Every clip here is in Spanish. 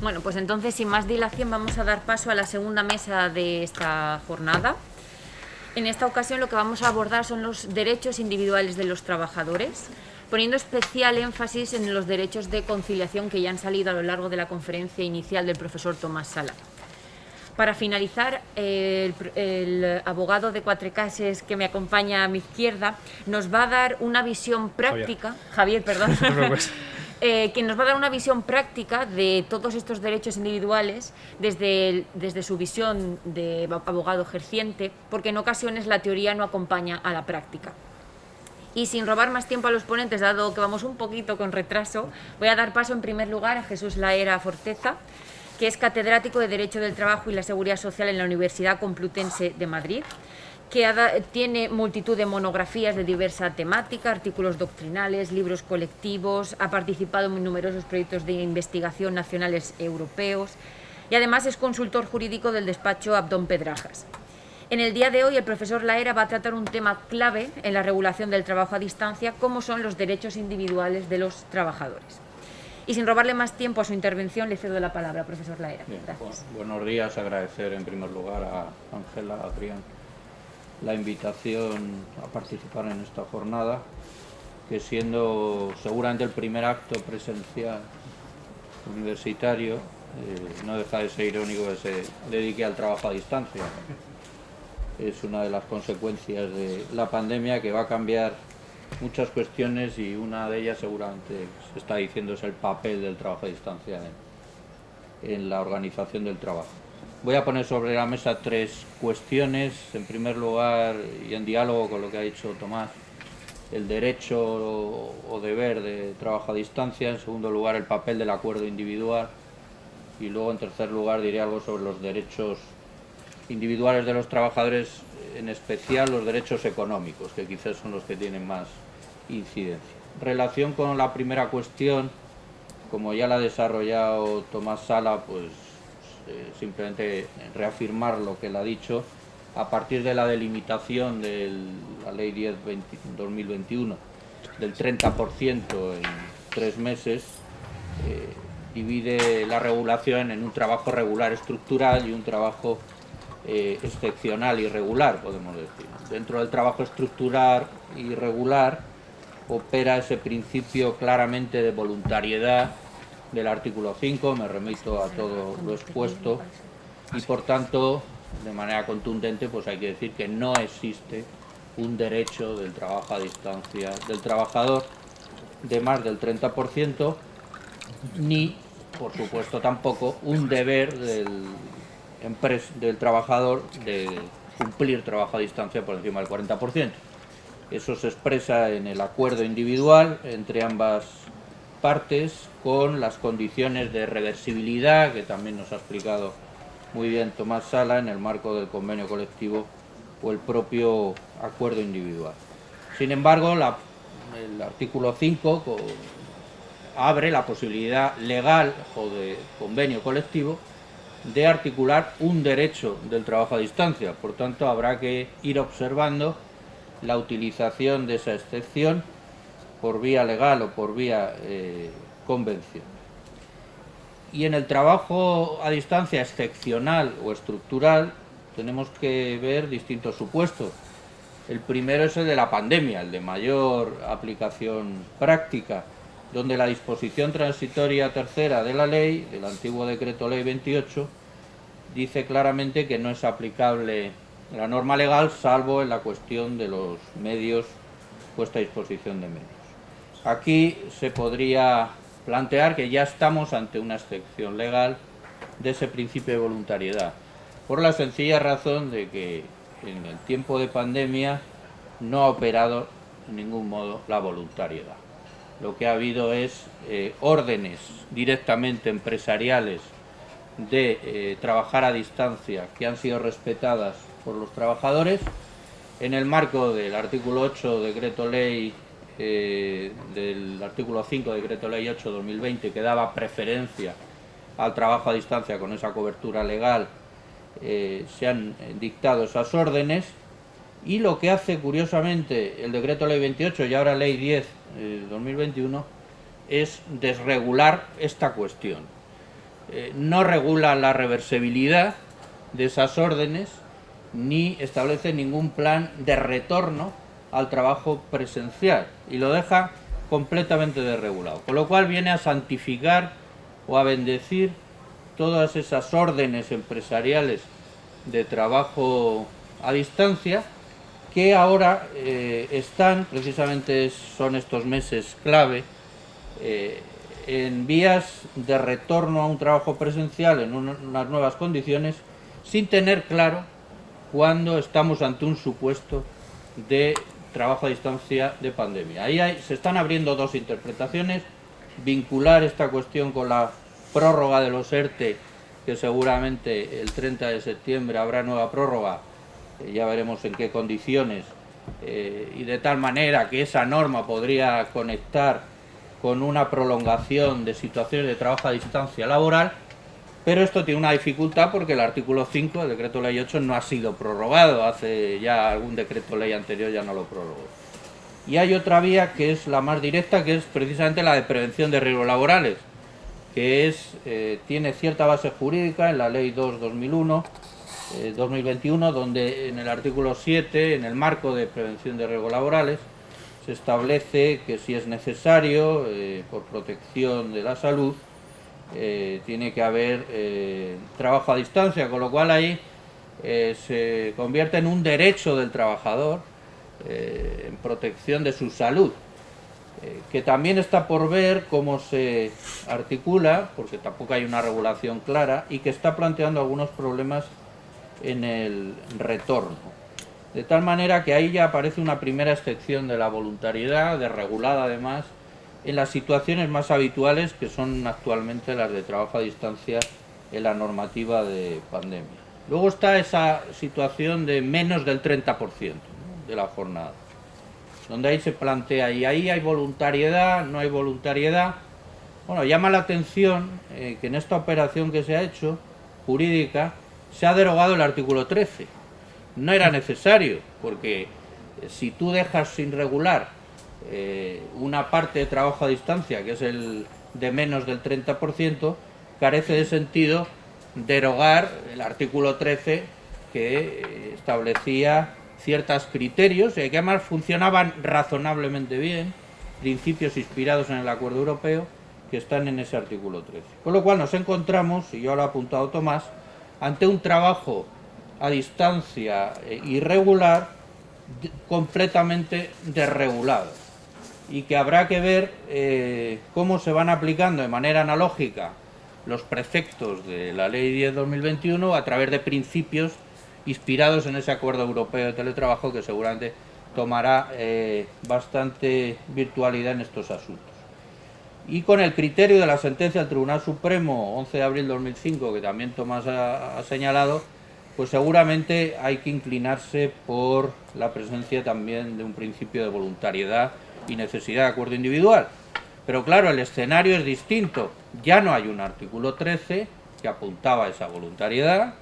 Bueno, pues entonces, sin más dilación, vamos a dar paso a la segunda mesa de esta jornada. En esta ocasión lo que vamos a abordar son los derechos individuales de los trabajadores, poniendo especial énfasis en los derechos de conciliación que ya han salido a lo largo de la conferencia inicial del profesor Tomás Sala. Para finalizar, el abogado de Cuatrecases que me acompaña a mi izquierda nos va a dar una visión práctica, Javier, perdón, que nos va a dar una visión práctica de todos estos derechos individuales desde su visión de abogado ejerciente, porque en ocasiones la teoría no acompaña a la práctica. Y sin robar más tiempo a los ponentes, dado que vamos un poquito con retraso, voy a dar paso en primer lugar a Jesús Laera Forteza, que es catedrático de Derecho del Trabajo y la Seguridad Social en la Universidad Complutense de Madrid, que tiene multitud de monografías de diversa temática, artículos doctrinales, libros colectivos, ha participado en numerosos proyectos de investigación nacionales europeos y además es consultor jurídico del despacho Abdón Pedrajas. En el día de hoy el profesor Laera va a tratar un tema clave en la regulación del trabajo a distancia, como son los derechos individuales de los trabajadores. Y sin robarle más tiempo a su intervención, le cedo la palabra, profesor Laera. Bien, gracias. Buenos días, agradecer en primer lugar a Ángela Adrián la invitación a participar en esta jornada, que siendo seguramente el primer acto presencial universitario, no deja de ser irónico que se dedique al trabajo a distancia. Es una de las consecuencias de la pandemia que va a cambiar muchas cuestiones, y una de ellas seguramente se está diciendo es el papel del trabajo a distancia en la organización del trabajo. Voy a poner sobre la mesa tres cuestiones. En primer lugar, y en diálogo con lo que ha dicho Tomás, el derecho o deber de trabajo a distancia. En segundo lugar, el papel del acuerdo individual. Y luego, en tercer lugar, diré algo sobre los derechos individuales de los trabajadores, en especial los derechos económicos, que quizás son los que tienen más incidencia. En relación con la primera cuestión, como ya la ha desarrollado Tomás Sala, pues simplemente reafirmar lo que él ha dicho. A partir de la delimitación de la Ley 10/2021 del 30% en 3 meses, divide la regulación en un trabajo regular estructural y un trabajo excepcional y regular, podemos decir. Dentro del trabajo estructural y regular opera ese principio claramente de voluntariedad del artículo 5, me remito a todo lo expuesto, y por tanto, de manera contundente, pues hay que decir que no existe un derecho del trabajo a distancia del trabajador de más del 30%, ni, por supuesto, tampoco un deber del trabajador de cumplir trabajo a distancia por encima del 40%. Eso se expresa en el acuerdo individual entre ambas partes, con las condiciones de reversibilidad que también nos ha explicado muy bien Tomás Sala en el marco del convenio colectivo o el propio acuerdo individual. Sin embargo, el artículo 5 abre la posibilidad legal o de convenio colectivo de articular un derecho del trabajo a distancia. Por tanto, habrá que ir observando la utilización de esa excepción por vía legal o por vía convención. Y en el trabajo a distancia excepcional o estructural tenemos que ver distintos supuestos. El primero es el de la pandemia, el de mayor aplicación práctica, donde la disposición transitoria tercera de la ley, del antiguo decreto ley 28, dice claramente que no es aplicable la norma legal, salvo en la cuestión de los medios, puesta a disposición de medios. Aquí se podría plantear que ya estamos ante una excepción legal de ese principio de voluntariedad, por la sencilla razón de que en el tiempo de pandemia no ha operado en ningún modo la voluntariedad. Lo que ha habido es órdenes directamente empresariales de trabajar a distancia que han sido respetadas por los trabajadores en el marco del artículo 8 decreto ley del artículo 5 decreto ley 8/2020, que daba preferencia al trabajo a distancia con esa cobertura legal. Se han dictado esas órdenes, y lo que hace curiosamente el decreto ley 28 y ahora ley 10/2021 es desregular esta cuestión. no regula la reversibilidad de esas órdenes ni establece ningún plan de retorno al trabajo presencial y lo deja completamente desregulado, con lo cual viene a santificar o a bendecir todas esas órdenes empresariales de trabajo a distancia que ahora están, precisamente son estos meses clave, en vías de retorno a un trabajo presencial en unas nuevas condiciones, sin tener claro cuándo estamos ante un supuesto de trabajo a distancia de pandemia. Ahí se están abriendo dos interpretaciones: vincular esta cuestión con la prórroga de los ERTE, que seguramente el 30 de septiembre habrá nueva prórroga, ya veremos en qué condiciones, y de tal manera que esa norma podría conectar con una prolongación de situaciones de trabajo a distancia laboral, pero esto tiene una dificultad porque el artículo 5 del decreto ley 8 no ha sido prorrogado, hace ya algún decreto ley anterior ya no lo prorrogó. Y hay otra vía que es la más directa, que es precisamente la de prevención de riesgos laborales, que tiene cierta base jurídica en la ley 2/2001, 2021, donde en el artículo 7, en el marco de prevención de riesgos laborales, se establece que si es necesario, por protección de la salud, tiene que haber trabajo a distancia, con lo cual ahí se convierte en un derecho del trabajador en protección de su salud, que también está por ver cómo se articula, porque tampoco hay una regulación clara, y que está planteando algunos problemas en el retorno. De tal manera que ahí ya aparece una primera excepción de la voluntariedad, desregulada además, en las situaciones más habituales, que son actualmente las de trabajo a distancia en la normativa de pandemia. Luego está esa situación de menos del 30%, ¿no?, de la jornada, donde ahí se plantea, y ahí hay voluntariedad, no hay voluntariedad. Bueno, llama la atención que en esta operación que se ha hecho, jurídica, se ha derogado el artículo 13. No era necesario, porque si tú dejas sin regular una parte de trabajo a distancia, que es el de menos del 30%, carece de sentido derogar el artículo 13, que establecía ciertos criterios y que además funcionaban razonablemente bien, principios inspirados en el acuerdo europeo que están en ese artículo 13. Con lo cual nos encontramos, y yo lo ha apuntado Tomás, ante un trabajo a distancia irregular, completamente desregulado, y que habrá que ver cómo se van aplicando de manera analógica los preceptos de la Ley 10/2021 a través de principios inspirados en ese acuerdo europeo de teletrabajo, que seguramente tomará bastante virtualidad en estos asuntos. Y con el criterio de la sentencia del Tribunal Supremo 11 de abril de 2005, que también Tomás ha señalado, pues seguramente hay que inclinarse por la presencia también de un principio de voluntariedad y necesidad de acuerdo individual. Pero claro, el escenario es distinto. Ya no hay un artículo 13 que apuntaba a esa voluntariedad,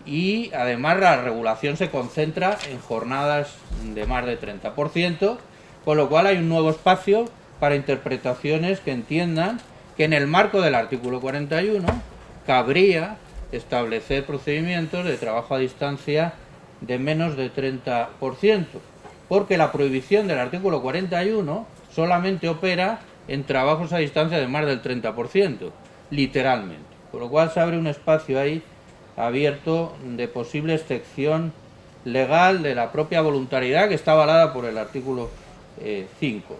y además la regulación se concentra en jornadas de más de 30%, con lo cual hay un nuevo espacio para interpretaciones que entiendan que en el marco del artículo 41 cabría establecer procedimientos de trabajo a distancia de menos de 30%, porque la prohibición del artículo 41 solamente opera en trabajos a distancia de más del 30%, literalmente, con lo cual se abre un espacio ahí abierto de posible excepción legal de la propia voluntariedad, que está avalada por el artículo 5.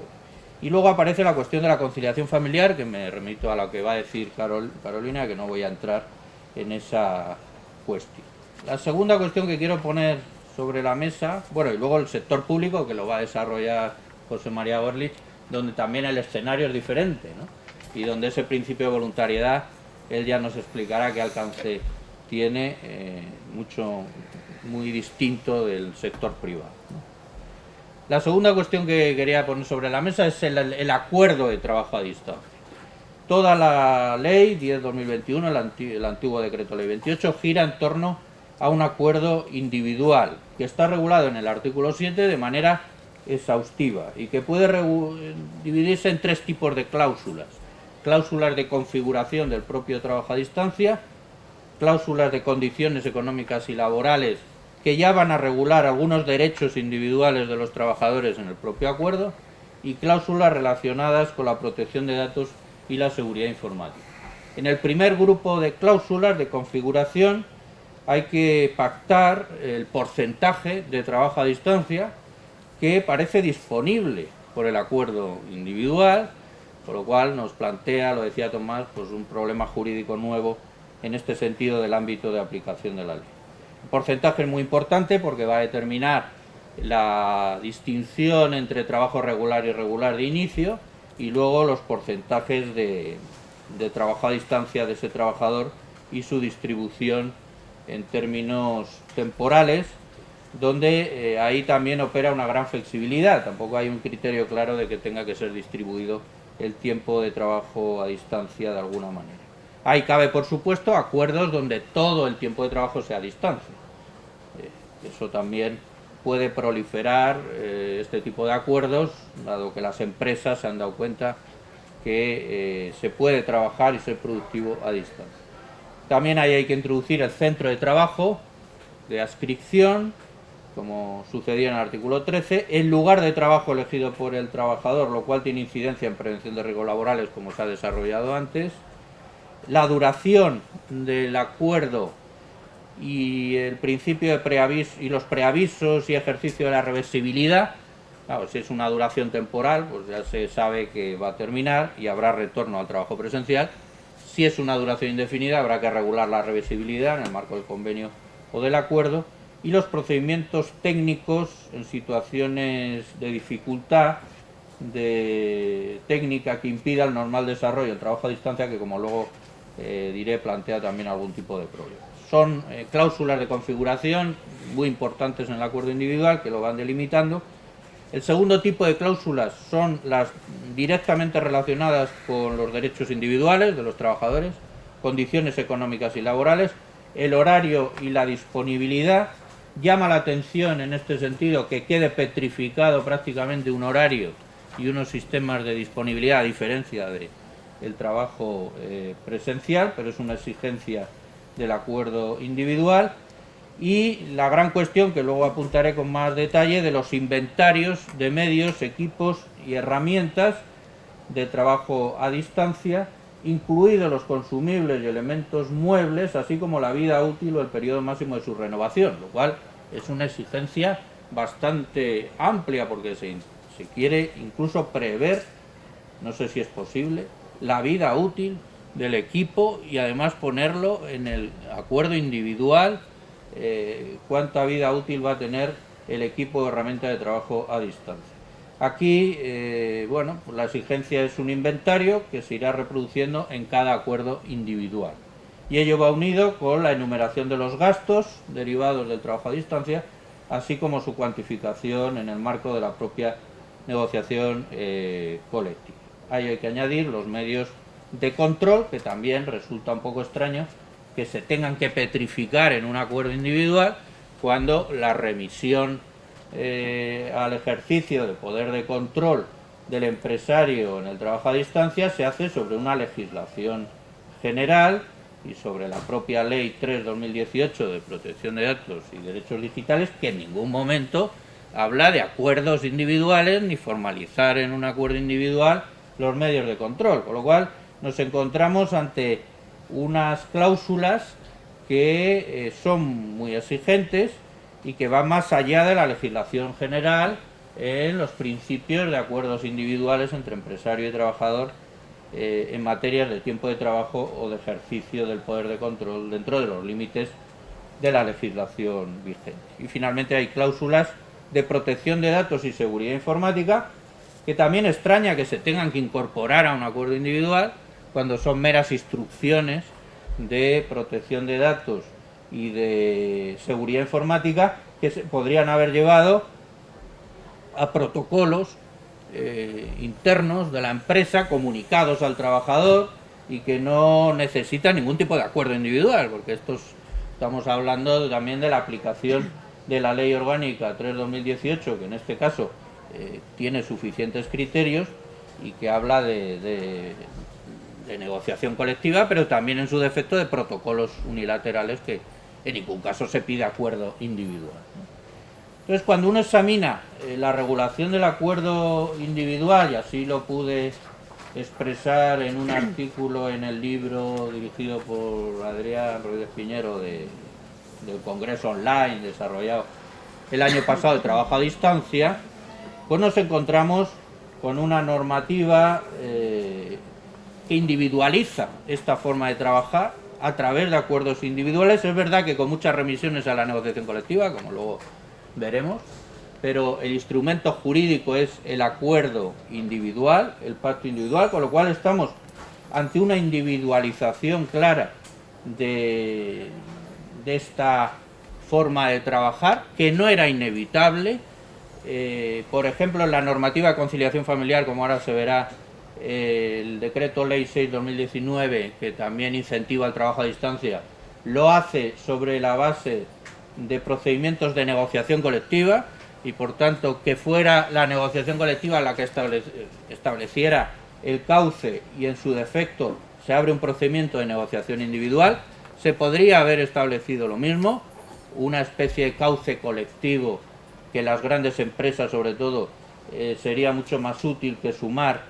Y luego aparece la cuestión de la conciliación familiar, que me remito a lo que va a decir Carolina, que no voy a entrar en esa cuestión. La segunda cuestión que quiero poner sobre la mesa, bueno, y luego el sector público, que lo va a desarrollar José María Gorlich, donde también el escenario es diferente, ¿no?, y donde ese principio de voluntariedad, él ya nos explicará qué alcance tiene, muy distinto del sector privado, ¿no? La segunda cuestión que quería poner sobre la mesa es el acuerdo de trabajo a distancia. Toda la ley 10/2021, el antiguo decreto ley 28, gira en torno a un acuerdo individual, que está regulado en el artículo 7 de manera exhaustiva y que puede dividirse en tres tipos de cláusulas. cláusulas de configuración del propio trabajo a distancia, cláusulas de condiciones económicas y laborales que ya van a regular algunos derechos individuales de los trabajadores en el propio acuerdo, y cláusulas relacionadas con la protección de datos y la seguridad informática. En el primer grupo de cláusulas de configuración hay que pactar el porcentaje de trabajo a distancia que parece disponible por el acuerdo individual, con lo cual nos plantea, lo decía Tomás, pues un problema jurídico nuevo en este sentido del ámbito de aplicación de la ley. El porcentaje es muy importante porque va a determinar la distinción entre trabajo regular y irregular de inicio, y luego los porcentajes de trabajo a distancia de ese trabajador y su distribución en términos temporales, donde ahí también opera una gran flexibilidad. Tampoco hay un criterio claro de que tenga que ser distribuido el tiempo de trabajo a distancia de alguna manera. Ahí cabe, por supuesto, acuerdos donde todo el tiempo de trabajo sea a distancia. Eso también puede proliferar este tipo de acuerdos, dado que las empresas se han dado cuenta que se puede trabajar y ser productivo a distancia. También ahí hay que introducir el centro de trabajo de adscripción, como sucedía en el artículo 13, el lugar de trabajo elegido por el trabajador, lo cual tiene incidencia en prevención de riesgos laborales, como se ha desarrollado antes, la duración del acuerdo y el principio de preaviso y los preavisos y ejercicio de la reversibilidad. Claro, si es una duración temporal, pues ya se sabe que va a terminar y habrá retorno al trabajo presencial. Si es una duración indefinida, habrá que regular la reversibilidad en el marco del convenio o del acuerdo, y los procedimientos técnicos en situaciones de dificultad de técnica que impida el normal desarrollo del trabajo a distancia, que como luego diré, plantea también algún tipo de problema. Son cláusulas de configuración muy importantes en el acuerdo individual que lo van delimitando. El segundo tipo de cláusulas son las directamente relacionadas con los derechos individuales de los trabajadores, condiciones económicas y laborales, el horario y la disponibilidad. Llama la atención en este sentido que quede petrificado prácticamente un horario y unos sistemas de disponibilidad, a diferencia del trabajo presencial, pero es una exigencia del acuerdo individual. Y la gran cuestión, que luego apuntaré con más detalle, de los inventarios de medios, equipos y herramientas de trabajo a distancia, incluidos los consumibles y elementos muebles, así como la vida útil o el periodo máximo de su renovación, lo cual es una exigencia bastante amplia, porque se quiere incluso prever, no sé si es posible, la vida útil del equipo y además ponerlo en el acuerdo individual, cuánta vida útil va a tener el equipo de herramientas de trabajo a distancia. Aquí, bueno, pues la exigencia es un inventario que se irá reproduciendo en cada acuerdo individual. Y ello va unido con la enumeración de los gastos derivados del trabajo a distancia, así como su cuantificación en el marco de la propia negociación colectiva. Ahí hay que añadir los medios de control, que también resulta un poco extraño que se tengan que petrificar en un acuerdo individual cuando la remisión al ejercicio de poder de control del empresario en el trabajo a distancia se hace sobre una legislación general y sobre la propia Ley 3/2018 de protección de datos y derechos digitales, que en ningún momento habla de acuerdos individuales ni formalizar en un acuerdo individual los medios de control, con lo cual nos encontramos ante unas cláusulas que son muy exigentes y que van más allá de la legislación general en los principios de acuerdos individuales entre empresario y trabajador en materias de tiempo de trabajo o de ejercicio del poder de control dentro de los límites de la legislación vigente. Y finalmente hay cláusulas de protección de datos y seguridad informática, que también extraña que se tengan que incorporar a un acuerdo individual cuando son meras instrucciones de protección de datos y de seguridad informática que se podrían haber llevado a protocolos internos de la empresa, comunicados al trabajador, y que no necesitan ningún tipo de acuerdo individual, porque estamos hablando también de la aplicación de la Ley Orgánica 3/2018, que en este caso tiene suficientes criterios y que habla de de negociación colectiva, pero también en su defecto de protocolos unilaterales que en ningún caso se pide acuerdo individual, ¿no? Entonces, cuando uno examina la regulación del acuerdo individual, y así lo pude expresar en un artículo en el libro dirigido por Adrián Rodríguez Piñero del Congreso Online desarrollado el año pasado de trabajo a distancia, pues nos encontramos con una normativa que individualiza esta forma de trabajar a través de acuerdos individuales. Es verdad que con muchas remisiones a la negociación colectiva, como luego veremos, pero el instrumento jurídico es el acuerdo individual, el pacto individual, con lo cual estamos ante una individualización clara de esta forma de trabajar, que no era inevitable. Por ejemplo, en la normativa de conciliación familiar, como ahora se verá, el decreto ley 6/2019, que también incentiva el trabajo a distancia, lo hace sobre la base de procedimientos de negociación colectiva, y por tanto que fuera la negociación colectiva la que estableciera el cauce, y en su defecto se abre un procedimiento de negociación individual. Se podría haber establecido lo mismo, una especie de cauce colectivo, que las grandes empresas sobre todo sería mucho más útil que sumar,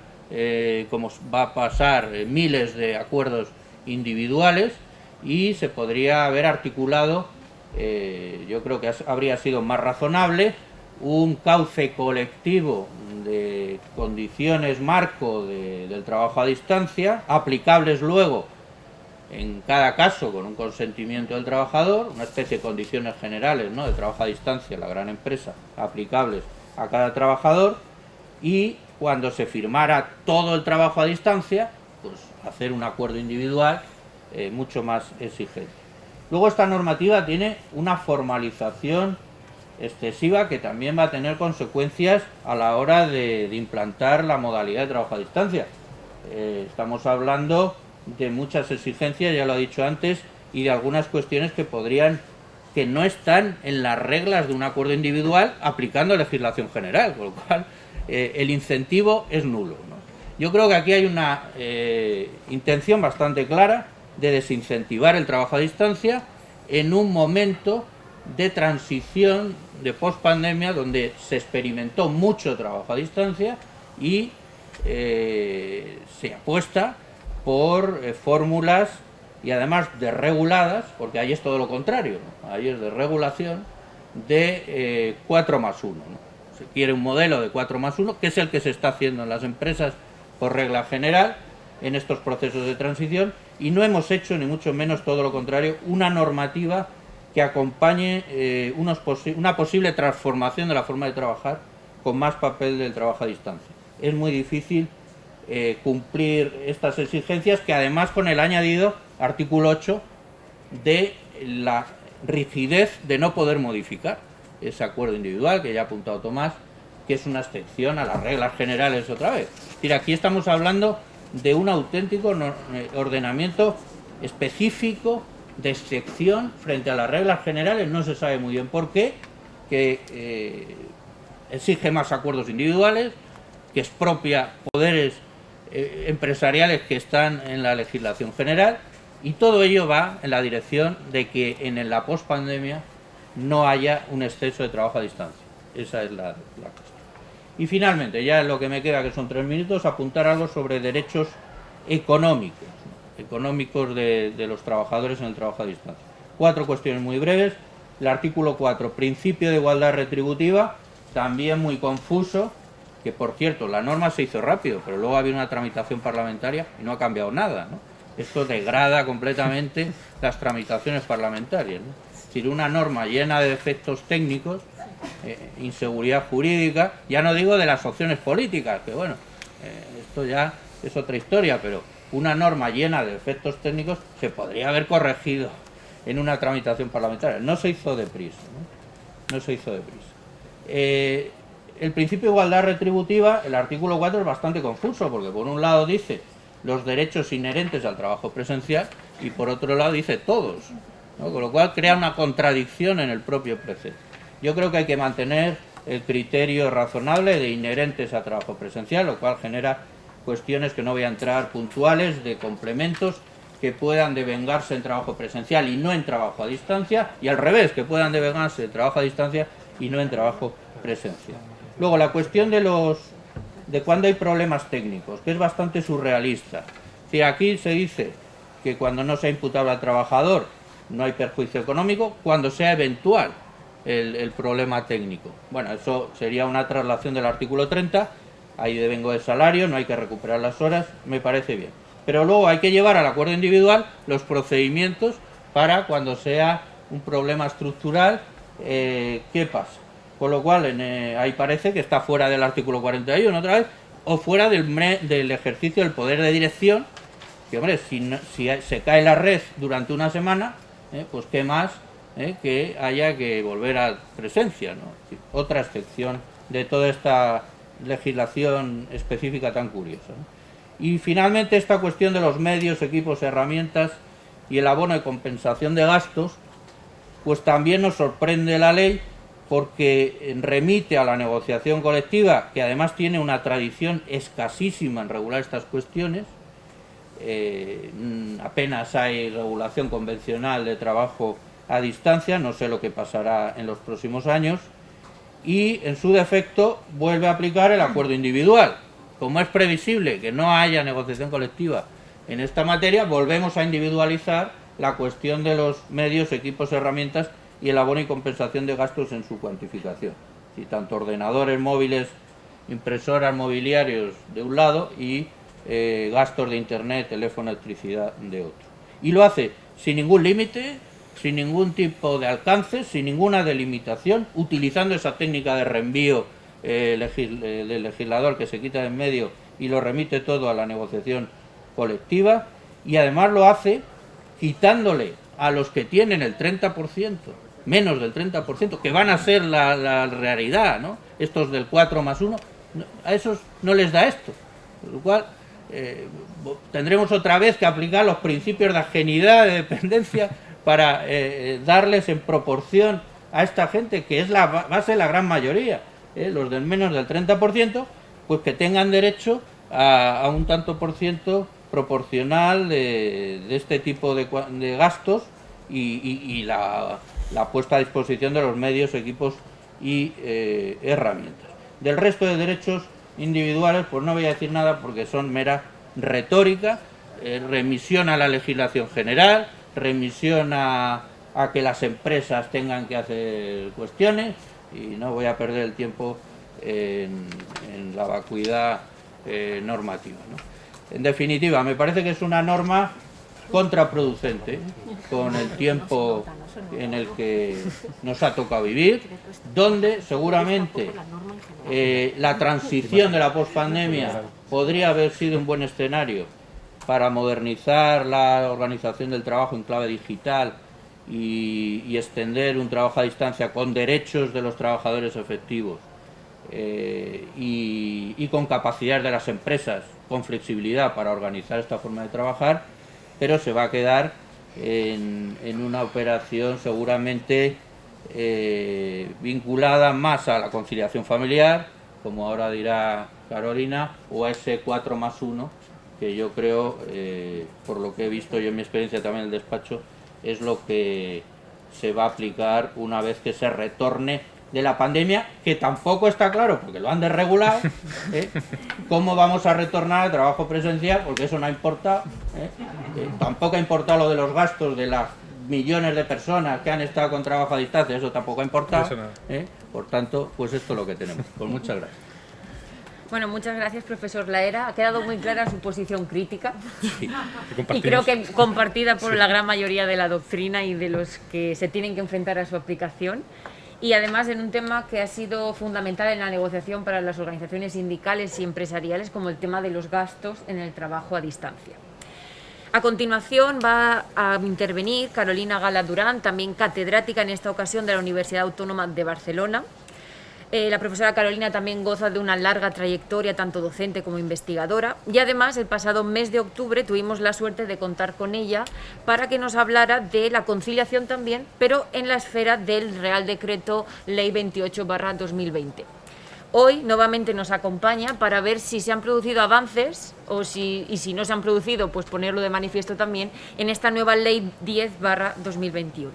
como va a pasar, miles de acuerdos individuales, y se podría haber articulado, yo creo que habría sido más razonable, un cauce colectivo de condiciones marco del trabajo a distancia, aplicables luego en cada caso con un consentimiento del trabajador, una especie de condiciones generales, ¿no?, de trabajo a distancia en la gran empresa, aplicables a cada trabajador, y cuando se firmara todo el trabajo a distancia, pues hacer un acuerdo individual mucho más exigente. Luego, esta normativa tiene una formalización excesiva que también va a tener consecuencias a la hora de implantar la modalidad de trabajo a distancia. Estamos hablando de muchas exigencias, ya lo he dicho antes, y de algunas cuestiones que no están en las reglas de un acuerdo individual aplicando legislación general, con lo cual el incentivo es nulo, ¿no? Yo creo que aquí hay una intención bastante clara de desincentivar el trabajo a distancia en un momento de transición de pospandemia, donde se experimentó mucho trabajo a distancia y se apuesta por fórmulas, y además desreguladas, porque ahí es todo lo contrario, ¿no? Ahí es de regulación, de 4+1, ¿no? Se quiere un modelo de 4+1, que es el que se está haciendo en las empresas por regla general en estos procesos de transición, y no hemos hecho, ni mucho menos, todo lo contrario, una normativa que acompañe una posible transformación de la forma de trabajar con más papel del trabajo a distancia. Es muy difícil cumplir estas exigencias, que además con el añadido artículo 8 de la rigidez de no poder modificar ese acuerdo individual, que ya ha apuntado Tomás, que es una excepción a las reglas generales otra vez. Es decir, aquí estamos hablando de un auténtico ordenamiento específico de excepción frente a las reglas generales, no se sabe muy bien por qué, que exige más acuerdos individuales, que expropia poderes empresariales que están en la legislación general, y todo ello va en la dirección de que en la pospandemia no haya un exceso de trabajo a distancia. Esa es la cuestión. Y finalmente, ya en lo que me queda, que son 3 minutos, apuntar algo sobre derechos económicos, ¿no?, económicos de los trabajadores en el trabajo a distancia. 4 cuestiones muy breves. El artículo 4, principio de igualdad retributiva, también muy confuso, que por cierto, la norma se hizo rápido, pero luego había una tramitación parlamentaria y no ha cambiado nada, ¿no? Esto degrada completamente las tramitaciones parlamentarias, ¿no? Es decir, una norma llena de defectos técnicos, inseguridad jurídica, ya no digo de las opciones políticas, que bueno, esto ya es otra historia, pero una norma llena de defectos técnicos se podría haber corregido en una tramitación parlamentaria. No se hizo deprisa, ¿no? No se hizo deprisa. El principio de igualdad retributiva, el artículo 4 es bastante confuso, porque por un lado dice los derechos inherentes al trabajo presencial y por otro lado dice todos, ¿no? Con lo cual crea una contradicción en el propio precepto. Yo creo que hay que mantener el criterio razonable de inherentes al trabajo presencial, lo cual genera cuestiones que no voy a entrar, puntuales, de complementos que puedan devengarse en trabajo presencial y no en trabajo a distancia, y al revés, que puedan devengarse en trabajo a distancia y no en trabajo presencial. Luego, la cuestión de cuando hay problemas técnicos, que es bastante surrealista. Si aquí se dice que cuando no sea imputable al trabajador no hay perjuicio económico, cuando sea eventual el problema técnico. Bueno, eso sería una traslación del artículo 30, hay devengo de salario, no hay que recuperar las horas, me parece bien. Pero luego hay que llevar al acuerdo individual los procedimientos para cuando sea un problema estructural, ¿qué pasa? Con lo cual, ahí parece que está fuera del artículo 41 otra vez, o fuera del ejercicio del poder de dirección, que hombre, si se cae la red durante una semana, pues qué más que haya que volver a presencia, ¿no? Es decir, otra excepción de toda esta legislación específica tan curiosa, ¿no? Y finalmente esta cuestión de los medios, equipos, herramientas y el abono de compensación de gastos, pues también nos sorprende la ley porque remite a la negociación colectiva, que además tiene una tradición escasísima en regular estas cuestiones. Apenas hay regulación convencional de trabajo a distancia, no sé lo que pasará en los próximos años, y en su defecto vuelve a aplicar el acuerdo individual. Como es previsible que no haya negociación colectiva en esta materia, volvemos a individualizar la cuestión de los medios, equipos, herramientas y el abono y compensación de gastos en su cuantificación. Y tanto ordenadores móviles, impresoras, mobiliarios de un lado y gastos de internet, teléfono, electricidad de otro. Y lo hace sin ningún límite, sin ningún tipo de alcance, sin ninguna delimitación, utilizando esa técnica de reenvío del legislador que se quita de en medio y lo remite todo a la negociación colectiva, y además lo hace quitándole a los que tienen el 30%, menos del 30%, que van a ser la realidad, ¿no? Estos del 4 más 1, a esos no les da esto, por lo cual tendremos otra vez que aplicar los principios de ajenidad, de dependencia, para darles en proporción a esta gente, que es la base de la gran mayoría, los del menos del 30%, pues que tengan derecho a un tanto por ciento proporcional de este tipo de gastos y la puesta a disposición de los medios, equipos y herramientas. Del resto de derechos individuales, pues no voy a decir nada porque son mera retórica, remisión a la legislación general, remisión a que las empresas tengan que hacer cuestiones, y no voy a perder el tiempo en la vacuidad normativa, ¿no? En definitiva, me parece que es una norma contraproducente con el tiempo en el que nos ha tocado vivir, donde seguramente la transición de la pospandemia podría haber sido un buen escenario para modernizar la organización del trabajo en clave digital y extender un trabajo a distancia con derechos de los trabajadores efectivos y con capacidad de las empresas, con flexibilidad para organizar esta forma de trabajar, pero se va a quedar en una operación seguramente vinculada más a la conciliación familiar, como ahora dirá Carolina, o a ese 4 más 1, que yo creo, por lo que he visto yo en mi experiencia también en el despacho, es lo que se va a aplicar una vez que se retorne de la pandemia, que tampoco está claro, porque lo han desregulado, cómo vamos a retornar al trabajo presencial, porque eso no ha importado, tampoco ha importado lo de los gastos de las millones de personas que han estado con trabajo a distancia, eso tampoco ha importado, por tanto, pues esto es lo que tenemos. Pues muchas gracias. Bueno, muchas gracias, profesor Laera. Ha quedado muy clara su posición crítica, Sí. y creo que compartida por la gran mayoría de la doctrina y de los que se tienen que enfrentar a su aplicación. Y además en un tema que ha sido fundamental en la negociación para las organizaciones sindicales y empresariales, como el tema de los gastos en el trabajo a distancia. A continuación va a intervenir Carolina Gala Durán, también catedrática en esta ocasión de la Universidad Autónoma de Barcelona. La profesora Carolina también goza de una larga trayectoria, tanto docente como investigadora, y además el pasado mes de octubre tuvimos la suerte de contar con ella para que nos hablara de la conciliación también, pero en la esfera del Real Decreto Ley 28/2020. hoy nuevamente nos acompaña para ver si se han producido avances y si no se han producido, pues ponerlo de manifiesto también en esta nueva Ley 10/2021.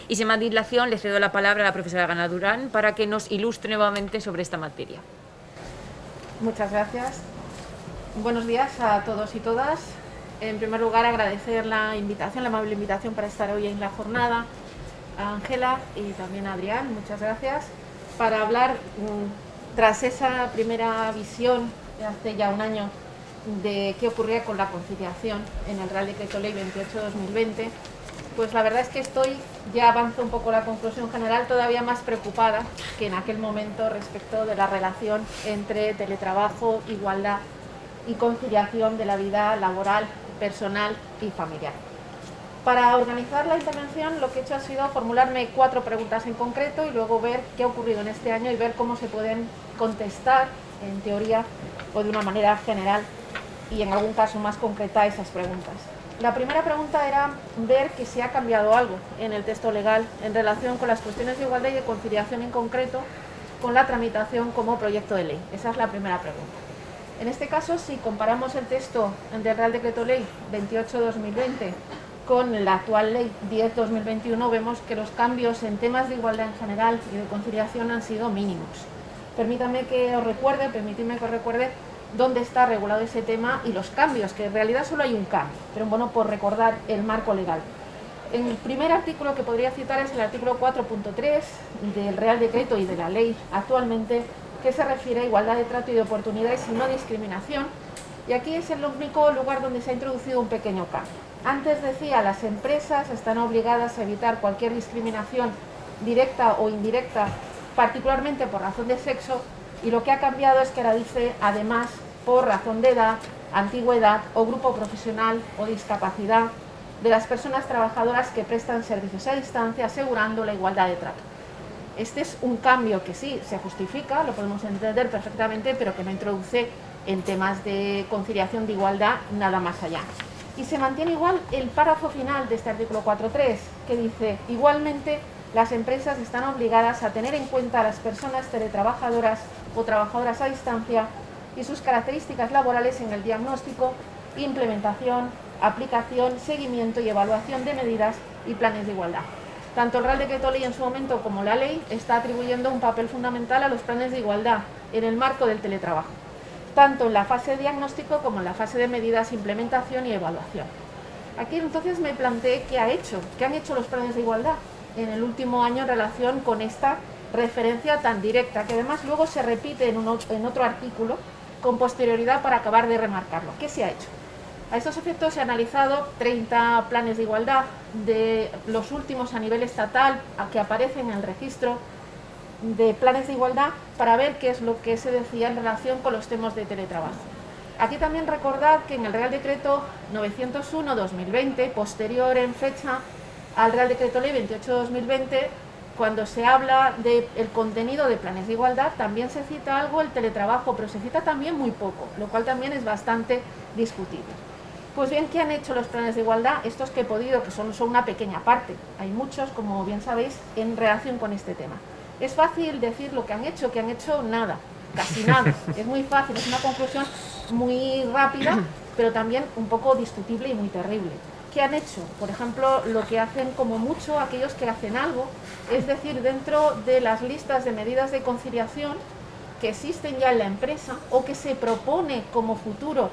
Y sin más dilación, le cedo la palabra a la profesora Ana Durán para que nos ilustre nuevamente sobre esta materia. Muchas gracias. Buenos días a todos y todas. En primer lugar, agradecer la invitación, la amable invitación para estar hoy en la jornada a Ángela y también a Adrián. Muchas gracias. Para hablar, tras esa primera visión de hace ya un año de qué ocurría con la conciliación en el Real Decreto Ley 28/2020, pues la verdad es que ya avanzo un poco la conclusión general, todavía más preocupada que en aquel momento respecto de la relación entre teletrabajo, igualdad y conciliación de la vida laboral, personal y familiar. Para organizar la intervención, lo que he hecho ha sido formularme 4 preguntas en concreto y luego ver qué ha ocurrido en este año y ver cómo se pueden contestar, en teoría o de una manera general y en algún caso más concreta, esas preguntas. La primera pregunta era ver que si ha cambiado algo en el texto legal en relación con las cuestiones de igualdad y de conciliación en concreto con la tramitación como proyecto de ley. Esa es la primera pregunta. En este caso, si comparamos el texto del Real Decreto Ley 28/2020 con la actual Ley 10/2021, vemos que los cambios en temas de igualdad en general y de conciliación han sido mínimos. Permitidme que os recuerde dónde está regulado ese tema y los cambios, que en realidad solo hay un cambio, pero bueno, por recordar el marco legal. El primer artículo que podría citar es el artículo 4.3 del Real Decreto y de la ley actualmente, que se refiere a igualdad de trato y de oportunidades y no discriminación, y aquí es el único lugar donde se ha introducido un pequeño cambio. Antes decía, las empresas están obligadas a evitar cualquier discriminación directa o indirecta, particularmente por razón de sexo, y lo que ha cambiado es que ahora dice, además, por razón de edad, antigüedad o grupo profesional o discapacidad de las personas trabajadoras que prestan servicios a distancia, asegurando la igualdad de trato. Este es un cambio que sí se justifica, lo podemos entender perfectamente, pero que no introduce en temas de conciliación de igualdad nada más allá. Y se mantiene igual el párrafo final de este artículo 4.3, que dice, igualmente, las empresas están obligadas a tener en cuenta a las personas teletrabajadoras o trabajadoras a distancia y sus características laborales en el diagnóstico, implementación, aplicación, seguimiento y evaluación de medidas y planes de igualdad. Tanto el Real Decreto Ley en su momento como la ley está atribuyendo un papel fundamental a los planes de igualdad en el marco del teletrabajo, tanto en la fase de diagnóstico como en la fase de medidas, implementación y evaluación. Aquí entonces me planteé qué han hecho los planes de igualdad en el último año en relación con esta referencia tan directa, que además luego se repite en otro artículo con posterioridad para acabar de remarcarlo. ¿Qué se ha hecho? A estos efectos se han analizado 30 planes de igualdad de los últimos a nivel estatal que aparecen en el registro de planes de igualdad para ver qué es lo que se decía en relación con los temas de teletrabajo. Aquí también recordar que en el Real Decreto 901/2020, posterior en fecha al Real Decreto Ley 28/2020, cuando se habla del contenido de planes de igualdad, también se cita algo el teletrabajo, pero se cita también muy poco, lo cual también es bastante discutible. Pues bien, ¿qué han hecho los planes de igualdad? Estos que he podido, que son una pequeña parte, hay muchos, como bien sabéis, en relación con este tema. Es fácil decir lo que han hecho nada, casi nada, es muy fácil, es una conclusión muy rápida, pero también un poco discutible y muy terrible. ¿Qué han hecho? Por ejemplo, lo que hacen como mucho aquellos que hacen algo, es decir, dentro de las listas de medidas de conciliación que existen ya en la empresa o que se propone como futuro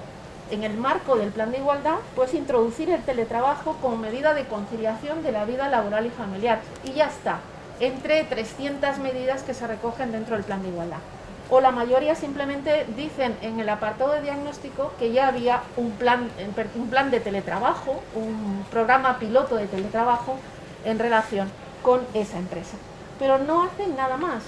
en el marco del plan de igualdad, pues introducir el teletrabajo como medida de conciliación de la vida laboral y familiar. Y ya está, entre 300 medidas que se recogen dentro del plan de igualdad. O la mayoría simplemente dicen en el apartado de diagnóstico que ya había un plan de teletrabajo, un programa piloto de teletrabajo en relación con esa empresa. Pero no hacen nada más,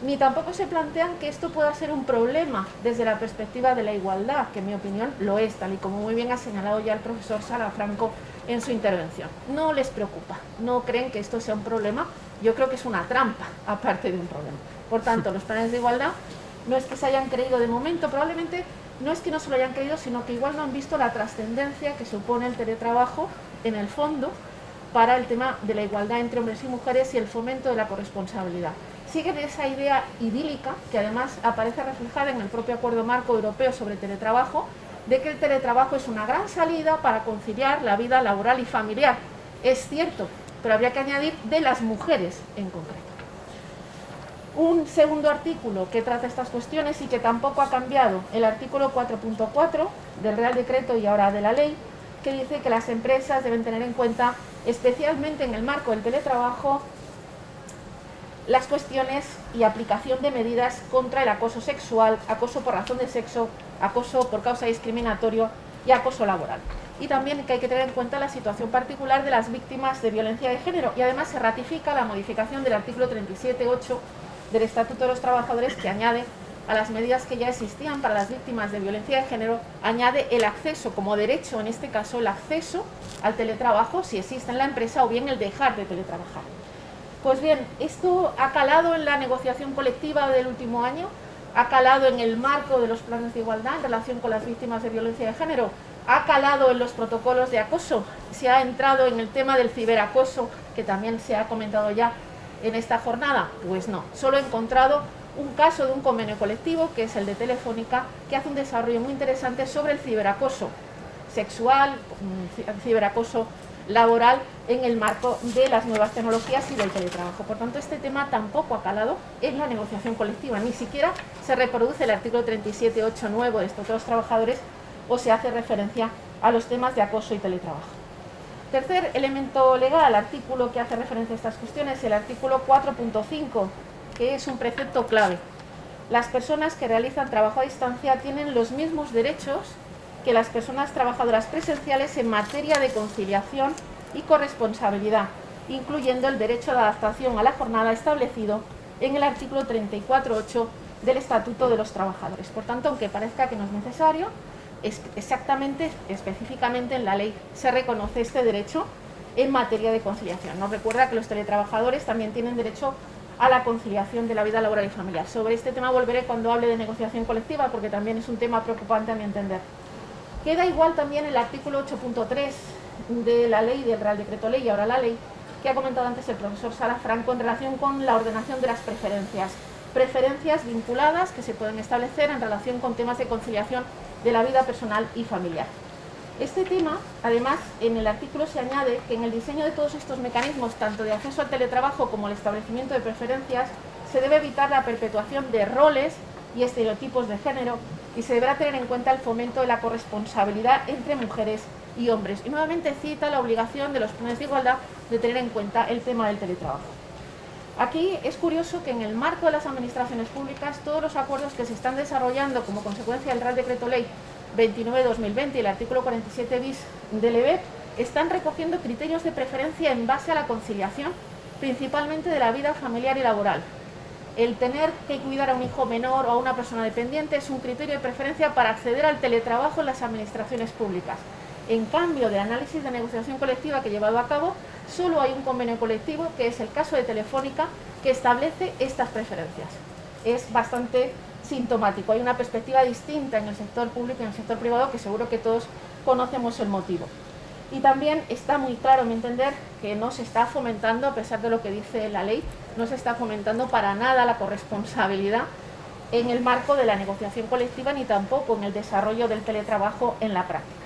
ni tampoco se plantean que esto pueda ser un problema desde la perspectiva de la igualdad, que en mi opinión lo es, tal y como muy bien ha señalado ya el profesor Salafranco en su intervención. No les preocupa, no creen que esto sea un problema, yo creo que es una trampa, aparte de un problema. Por tanto, los planes de igualdad no es que se hayan creído de momento, probablemente no es que no se lo hayan creído, sino que igual no han visto la trascendencia que supone el teletrabajo en el fondo para el tema de la igualdad entre hombres y mujeres y el fomento de la corresponsabilidad. siguen esa idea idílica, que además aparece reflejada en el propio Acuerdo Marco Europeo sobre Teletrabajo, de que el teletrabajo es una gran salida para conciliar la vida laboral y familiar. Es cierto, pero habría que añadir de las mujeres en concreto. Un segundo artículo que trata estas cuestiones y que tampoco ha cambiado, el artículo 4.4 del Real Decreto y ahora de la ley, que dice que las empresas deben tener en cuenta, especialmente en el marco del teletrabajo, las cuestiones y aplicación de medidas contra el acoso sexual, acoso por razón de sexo, acoso por causa discriminatoria y acoso laboral. Y también que hay que tener en cuenta la situación particular de las víctimas de violencia de género, y además se ratifica la modificación del artículo 37.8 del Estatuto de los Trabajadores, que añade a las medidas que ya existían para las víctimas de violencia de género, añade el acceso como derecho, en este caso el acceso al teletrabajo si existe en la empresa, o bien el dejar de teletrabajar. Pues bien, esto ha calado en la negociación colectiva del último año, ha calado en el marco de los planes de igualdad en relación con las víctimas de violencia de género, ha calado en los protocolos de acoso, se ha entrado en el tema del ciberacoso, que también se ha comentado ya en esta jornada. Pues no, solo he encontrado un caso de un convenio colectivo, que es el de Telefónica, que hace un desarrollo muy interesante sobre el ciberacoso sexual, ciberacoso laboral en el marco de las nuevas tecnologías y del teletrabajo. Por tanto, este tema tampoco ha calado en la negociación colectiva, ni siquiera se reproduce el artículo 37.8 nuevo de Estatuto de los Trabajadores o se hace referencia a los temas de acoso y teletrabajo. Tercer elemento legal, artículo que hace referencia a estas cuestiones, el artículo 4.5, que es un precepto clave. Las personas que realizan trabajo a distancia tienen los mismos derechos que las personas trabajadoras presenciales en materia de conciliación y corresponsabilidad, incluyendo el derecho de adaptación a la jornada establecido en el artículo 34.8 del Estatuto de los Trabajadores. Por tanto, aunque parezca que no es necesario, exactamente, específicamente en la ley se reconoce este derecho en materia de conciliación. Nos recuerda que los teletrabajadores también tienen derecho a la conciliación de la vida laboral y familiar. Sobre este tema volveré cuando hable de negociación colectiva, porque también es un tema preocupante a mi entender. Queda igual también el artículo 8.3 de la ley, del Real Decreto Ley y ahora la ley, que ha comentado antes el profesor Sara Franco en relación con la ordenación de las preferencias. Preferencias vinculadas que se pueden establecer en relación con temas de conciliación de la vida personal y familiar. Este tema, además, en el artículo se añade que en el diseño de todos estos mecanismos, tanto de acceso al teletrabajo como el establecimiento de preferencias, se debe evitar la perpetuación de roles y estereotipos de género y se deberá tener en cuenta el fomento de la corresponsabilidad entre mujeres y hombres. Y nuevamente cita la obligación de los planes de igualdad de tener en cuenta el tema del teletrabajo. Aquí es curioso que en el marco de las administraciones públicas todos los acuerdos que se están desarrollando como consecuencia del Real Decreto Ley 29/2020 y el artículo 47 bis del EBEP están recogiendo criterios de preferencia en base a la conciliación, principalmente de la vida familiar y laboral. El tener que cuidar a un hijo menor o a una persona dependiente es un criterio de preferencia para acceder al teletrabajo en las administraciones públicas. En cambio del análisis de negociación colectiva que he llevado a cabo, solo hay un convenio colectivo, que es el caso de Telefónica, que establece estas preferencias. Es bastante sintomático. Hay una perspectiva distinta en el sector público y en el sector privado, que seguro que todos conocemos el motivo. Y también está muy claro, a mi entender, que no se está fomentando, a pesar de lo que dice la ley, no se está fomentando para nada la corresponsabilidad en el marco de la negociación colectiva, ni tampoco en el desarrollo del teletrabajo en la práctica.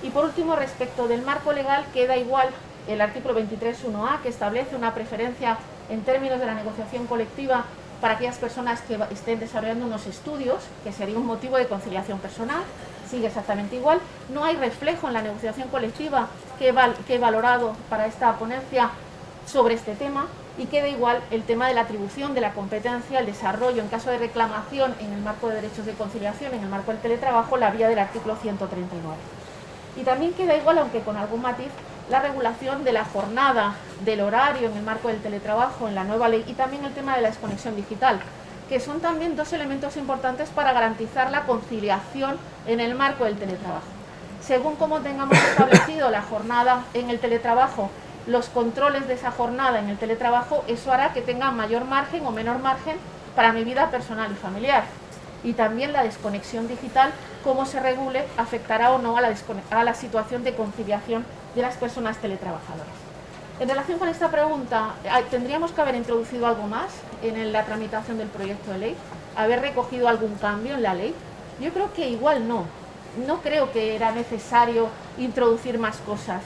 Y por último, respecto del marco legal, queda igual el artículo 23.1a, que establece una preferencia en términos de la negociación colectiva para aquellas personas que estén desarrollando unos estudios, que sería un motivo de conciliación personal. Sigue exactamente igual. No hay reflejo en la negociación colectiva que he valorado para esta ponencia sobre este tema, y queda igual el tema de la atribución de la competencia, el desarrollo en caso de reclamación en el marco de derechos de conciliación, en el marco del teletrabajo, la vía del artículo 139. Y también queda igual, aunque con algún matiz, la regulación de la jornada, del horario en el marco del teletrabajo en la nueva ley, y también el tema de la desconexión digital, que son también dos elementos importantes para garantizar la conciliación en el marco del teletrabajo. Según cómo tengamos establecido la jornada en el teletrabajo, los controles de esa jornada en el teletrabajo, eso hará que tenga mayor margen o menor margen para mi vida personal y familiar. Y también la desconexión digital, cómo se regule, afectará o no a la situación de conciliación de las personas teletrabajadoras. En relación con esta pregunta, ¿tendríamos que haber introducido algo más en la tramitación del proyecto de ley? ¿Haber recogido algún cambio en la ley? Yo creo que igual no. No creo que era necesario introducir más cosas,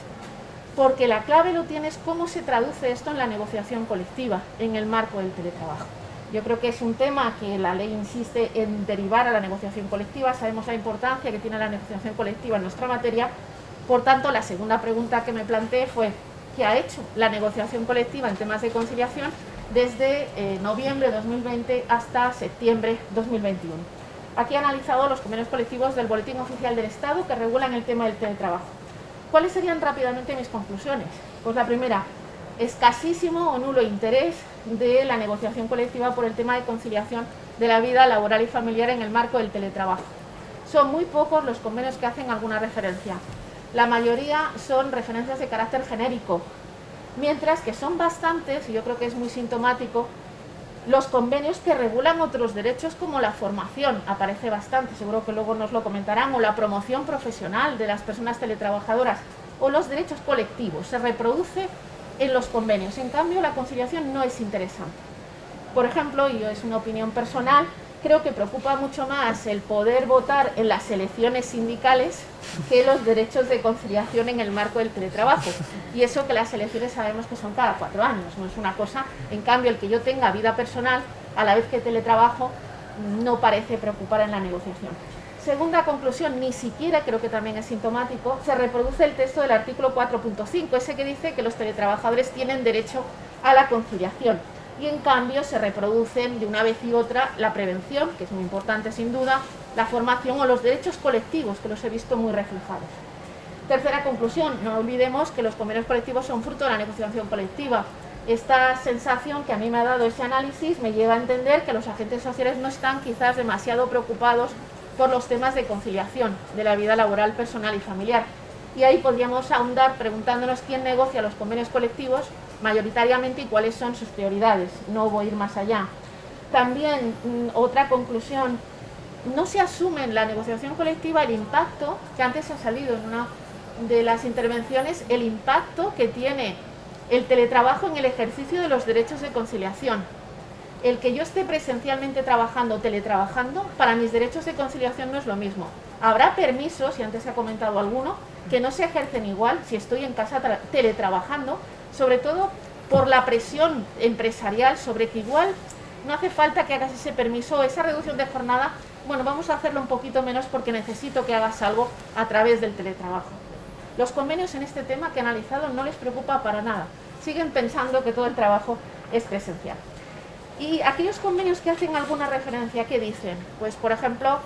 porque la clave lo tiene es cómo se traduce esto en la negociación colectiva, en el marco del teletrabajo. Yo creo que es un tema que la ley insiste en derivar a la negociación colectiva. Sabemos la importancia que tiene la negociación colectiva en nuestra materia. Por tanto, la segunda pregunta que me planteé fue: ¿qué ha hecho la negociación colectiva en temas de conciliación desde noviembre de 2020 hasta septiembre de 2021? Aquí he analizado los convenios colectivos del Boletín Oficial del Estado que regulan el tema del teletrabajo. ¿Cuáles serían rápidamente mis conclusiones? Pues la primera: escasísimo o nulo interés de la negociación colectiva por el tema de conciliación de la vida laboral y familiar en el marco del teletrabajo. Son muy pocos los convenios que hacen alguna referencia. La mayoría son referencias de carácter genérico, mientras que son bastantes, y yo creo que es muy sintomático, los convenios que regulan otros derechos como la formación, aparece bastante, seguro que luego nos lo comentarán, o la promoción profesional de las personas teletrabajadoras, o los derechos colectivos, se reproduce en los convenios. En cambio, la conciliación no es interesante. Por ejemplo, y es una opinión personal, creo que preocupa mucho más el poder votar en las elecciones sindicales que los derechos de conciliación en el marco del teletrabajo. Y eso que las elecciones sabemos que son cada 4 años, no es una cosa. En cambio, el que yo tenga vida personal a la vez que teletrabajo no parece preocupar en la negociación. Segunda conclusión, ni siquiera, creo que también es sintomático, se reproduce el texto del artículo 4.5, ese que dice que los teletrabajadores tienen derecho a la conciliación. Y en cambio se reproducen de una vez y otra la prevención, que es muy importante sin duda, la formación o los derechos colectivos, que los he visto muy reflejados. Tercera conclusión, no olvidemos que los convenios colectivos son fruto de la negociación colectiva. Esta sensación que a mí me ha dado ese análisis me lleva a entender que los agentes sociales no están quizás demasiado preocupados por los temas de conciliación de la vida laboral, personal y familiar. Y ahí podríamos ahondar preguntándonos quién negocia los convenios colectivos mayoritariamente y cuáles son sus prioridades. No voy a ir más allá. También, otra conclusión, no se asume en la negociación colectiva el impacto, que antes ha salido en una de las intervenciones, el impacto que tiene el teletrabajo en el ejercicio de los derechos de conciliación. El que yo esté presencialmente trabajando o teletrabajando, para mis derechos de conciliación no es lo mismo. Habrá permisos, y antes se ha comentado alguno, que no se ejercen igual si estoy en casa teletrabajando, sobre todo por la presión empresarial sobre que igual no hace falta que hagas ese permiso o esa reducción de jornada. Bueno, vamos a hacerlo un poquito menos porque necesito que hagas algo a través del teletrabajo. Los convenios en este tema que he analizado no les preocupa para nada. Siguen pensando que todo el trabajo es presencial. Y aquellos convenios que hacen alguna referencia, ¿qué dicen? Pues, por ejemplo,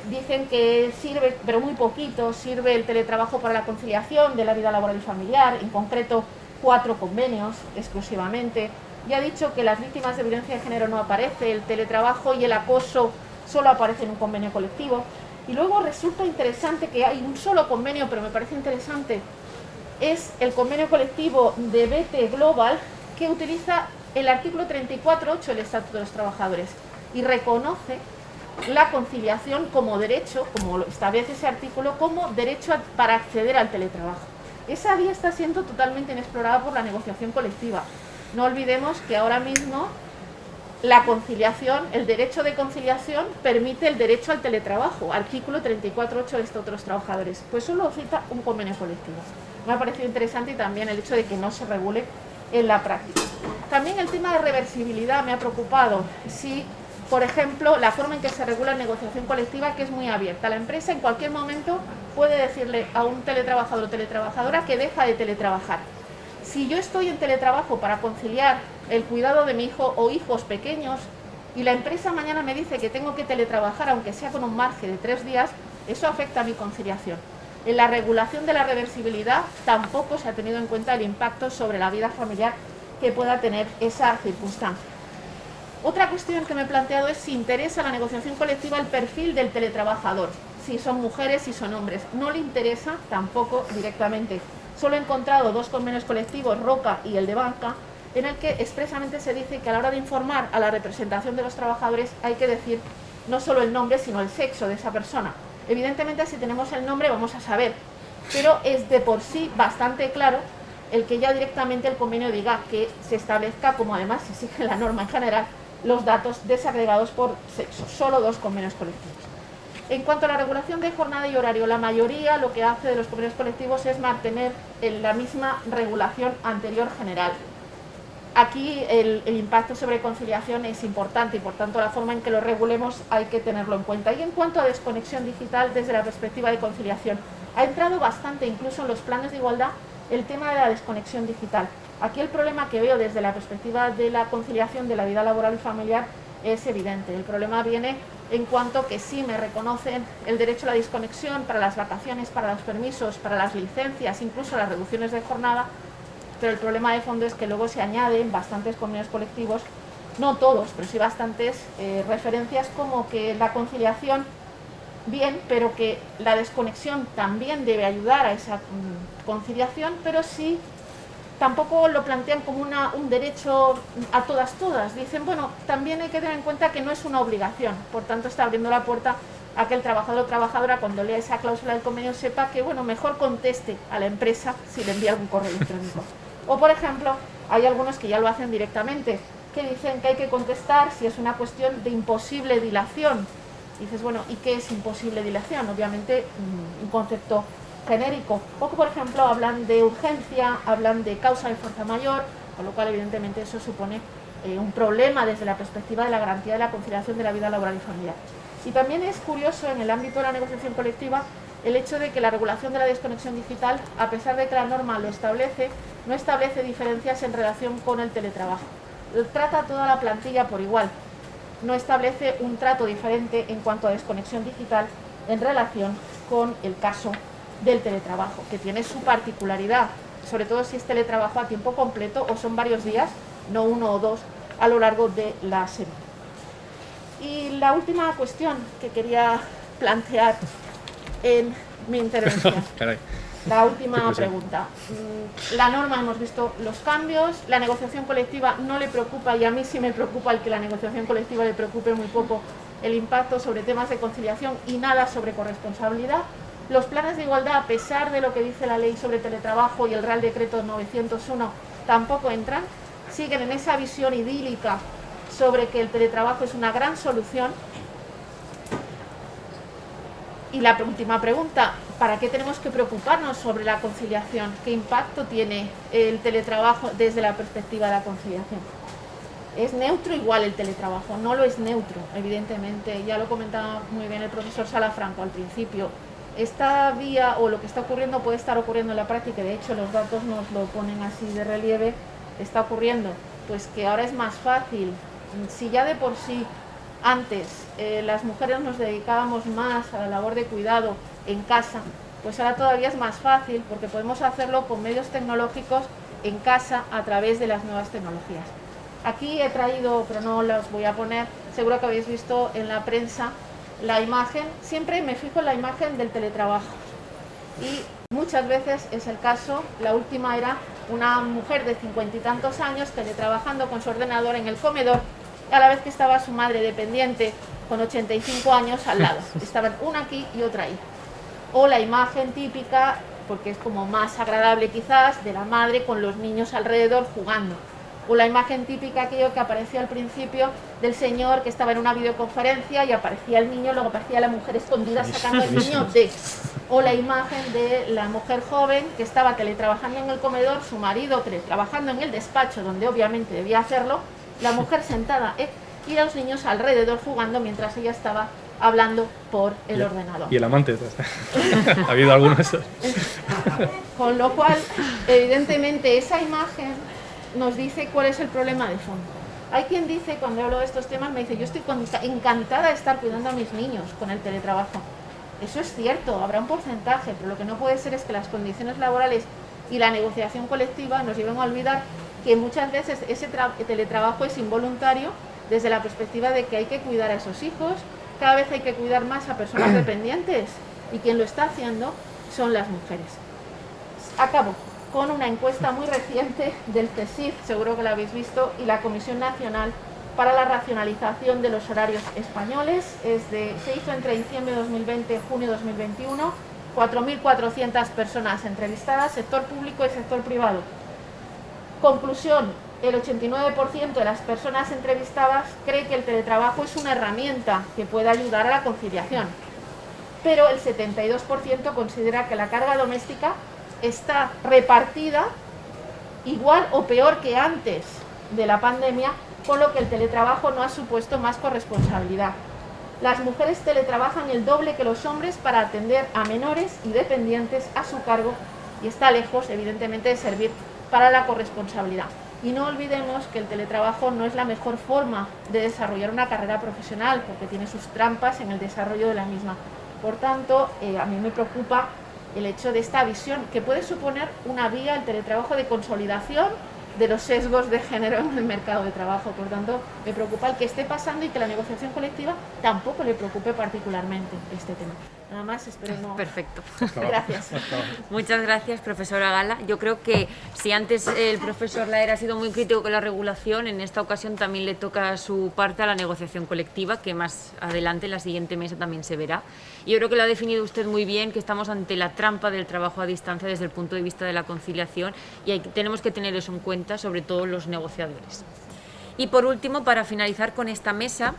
dicen que sirve, pero muy poquito, sirve el teletrabajo para la conciliación de la vida laboral y familiar, en concreto 4 convenios exclusivamente. Ya he dicho que las víctimas de violencia de género no aparece, el teletrabajo y el acoso solo aparecen en un convenio colectivo. Y luego resulta interesante que hay un solo convenio, pero me parece interesante, es el convenio colectivo de BT Global, que utiliza el artículo 34.8 del Estatuto de los Trabajadores y reconoce la conciliación como derecho, como lo establece ese artículo, como derecho para acceder al teletrabajo. Esa vía está siendo totalmente inexplorada por la negociación colectiva. No olvidemos que ahora mismo la conciliación, el derecho de conciliación permite el derecho al teletrabajo, artículo 34.8 del Estatuto de los Trabajadores. Pues solo cita un convenio colectivo. Me ha parecido interesante y también el hecho de que no se regule en la práctica. También el tema de reversibilidad me ha preocupado. Si, por ejemplo, la forma en que se regula la negociación colectiva, que es muy abierta. La empresa en cualquier momento puede decirle a un teletrabajador o teletrabajadora que deja de teletrabajar. Si yo estoy en teletrabajo para conciliar el cuidado de mi hijo o hijos pequeños y la empresa mañana me dice que tengo que teletrabajar, aunque sea con un margen de 3 días, eso afecta a mi conciliación. En la regulación de la reversibilidad tampoco se ha tenido en cuenta el impacto sobre la vida familiar que pueda tener esa circunstancia. Otra cuestión que me he planteado es si interesa a la negociación colectiva el perfil del teletrabajador, si son mujeres, si son hombres. No le interesa tampoco directamente. Solo he encontrado 2 convenios colectivos, Roca y el de Banca, en el que expresamente se dice que a la hora de informar a la representación de los trabajadores hay que decir no solo el nombre, sino el sexo de esa persona. Evidentemente, si tenemos el nombre vamos a saber, pero es de por sí bastante claro el que ya directamente el convenio diga que se establezca, como además se exige la norma en general, los datos desagregados por sexo, solo 2 convenios colectivos. En cuanto a la regulación de jornada y horario, la mayoría lo que hace de los convenios colectivos es mantener la misma regulación anterior general. Aquí el impacto sobre conciliación es importante y por tanto la forma en que lo regulemos hay que tenerlo en cuenta. Y en cuanto a desconexión digital desde la perspectiva de conciliación, ha entrado bastante incluso en los planes de igualdad el tema de la desconexión digital. Aquí el problema que veo desde la perspectiva de la conciliación de la vida laboral y familiar es evidente. El problema viene en cuanto que sí me reconocen el derecho a la desconexión para las vacaciones, para los permisos, para las licencias, incluso las reducciones de jornada, pero el problema de fondo es que luego se añaden bastantes convenios colectivos, no todos, pero sí bastantes referencias como que la conciliación, bien, pero que la desconexión también debe ayudar a esa conciliación, pero sí tampoco lo plantean como un derecho a todas. Dicen, bueno, también hay que tener en cuenta que no es una obligación, por tanto está abriendo la puerta a que el trabajador o trabajadora cuando lea esa cláusula del convenio sepa que, bueno, mejor conteste a la empresa si le envía algún correo electrónico. O, por ejemplo, hay algunos que ya lo hacen directamente, que dicen que hay que contestar si es una cuestión de imposible dilación. Dices, bueno, ¿y qué es imposible dilación? Obviamente, un concepto genérico. O que, por ejemplo, hablan de urgencia, hablan de causa de fuerza mayor, con lo cual, evidentemente, eso supone un problema desde la perspectiva de la garantía de la conciliación de la vida laboral y familiar. Y también es curioso, en el ámbito de la negociación colectiva, el hecho de que la regulación de la desconexión digital, a pesar de que la norma lo establece, no establece diferencias en relación con el teletrabajo. Trata a toda la plantilla por igual. No establece un trato diferente en cuanto a desconexión digital en relación con el caso del teletrabajo, que tiene su particularidad, sobre todo si es teletrabajo a tiempo completo o son varios días, no 1 o 2, a lo largo de la semana. Y la última cuestión que quería plantear en mi intervención, la última pregunta. La norma, hemos visto los cambios, la negociación colectiva no le preocupa, y a mí sí me preocupa el que la negociación colectiva le preocupe muy poco el impacto sobre temas de conciliación y nada sobre corresponsabilidad. Los planes de igualdad, a pesar de lo que dice la ley sobre teletrabajo y el Real Decreto 901, tampoco entran, siguen en esa visión idílica sobre que el teletrabajo es una gran solución. Y la última pregunta, ¿para qué tenemos que preocuparnos sobre la conciliación? ¿Qué impacto tiene el teletrabajo desde la perspectiva de la conciliación? ¿Es neutro igual el teletrabajo? No lo es neutro, evidentemente. Ya lo comentaba muy bien el profesor Salafranco al principio. Esta vía o lo que está ocurriendo puede estar ocurriendo en la práctica, de hecho los datos nos lo ponen así de relieve, está ocurriendo, pues que ahora es más fácil, si ya de por sí antes las mujeres nos dedicábamos más a la labor de cuidado en casa, pues ahora todavía es más fácil porque podemos hacerlo con medios tecnológicos en casa a través de las nuevas tecnologías. Aquí he traído, pero no las voy a poner, seguro que habéis visto en la prensa la imagen, siempre me fijo en la imagen del teletrabajo y muchas veces es el caso, la última era una mujer de 50 y tantos años teletrabajando con su ordenador en el comedor a la vez que estaba su madre dependiente con 85 años al lado, estaban una aquí y otra ahí. O la imagen típica, porque es como más agradable quizás, de la madre con los niños alrededor jugando. O la imagen típica, aquello que aparecía al principio del señor que estaba en una videoconferencia y aparecía el niño, luego aparecía la mujer escondida sacando al niño de... O la imagen de la mujer joven que estaba teletrabajando en el comedor, su marido teletrabajando en el despacho, donde obviamente debía hacerlo, la mujer sentada y los niños alrededor jugando mientras ella estaba hablando por el ordenador. Y el amante. ¿Ha habido alguno de estos? Con lo cual, evidentemente, esa imagen nos dice cuál es el problema de fondo. Hay quien dice, cuando hablo de estos temas, me dice, yo estoy encantada de estar cuidando a mis niños con el teletrabajo. Eso es cierto, habrá un porcentaje, pero lo que no puede ser es que las condiciones laborales y la negociación colectiva nos lleven a olvidar que muchas veces ese teletrabajo es involuntario desde la perspectiva de que hay que cuidar a esos hijos, cada vez hay que cuidar más a personas dependientes y quien lo está haciendo son las mujeres. Acabo con una encuesta muy reciente del CSIC, seguro que la habéis visto, y la Comisión Nacional para la Racionalización de los Horarios Españoles. Se hizo entre diciembre de 2020 y junio de 2021, 4.400 personas entrevistadas, sector público y sector privado. Conclusión, el 89% de las personas entrevistadas cree que el teletrabajo es una herramienta que puede ayudar a la conciliación, pero el 72% considera que la carga doméstica está repartida igual o peor que antes de la pandemia, con lo que el teletrabajo no ha supuesto más corresponsabilidad. Las mujeres teletrabajan el doble que los hombres para atender a menores y dependientes a su cargo y está lejos, evidentemente, de servir para la corresponsabilidad. Y no olvidemos que el teletrabajo no es la mejor forma de desarrollar una carrera profesional porque tiene sus trampas en el desarrollo de la misma. Por tanto, a mí me preocupa el hecho de esta visión que puede suponer una vía, el teletrabajo, de consolidación de los sesgos de género en el mercado de trabajo. Por tanto, me preocupa el que esté pasando y que la negociación colectiva tampoco le preocupe particularmente este tema. Nada más, espero no... Perfecto. Gracias. Muchas gracias, profesora Gala. Yo creo que si antes el profesor Laer ha sido muy crítico con la regulación, en esta ocasión también le toca su parte a la negociación colectiva, que más adelante en la siguiente mesa también se verá. Y yo creo que lo ha definido usted muy bien, que estamos ante la trampa del trabajo a distancia desde el punto de vista de la conciliación y tenemos que tener eso en cuenta, sobre todo los negociadores. Y por último, para finalizar con esta mesa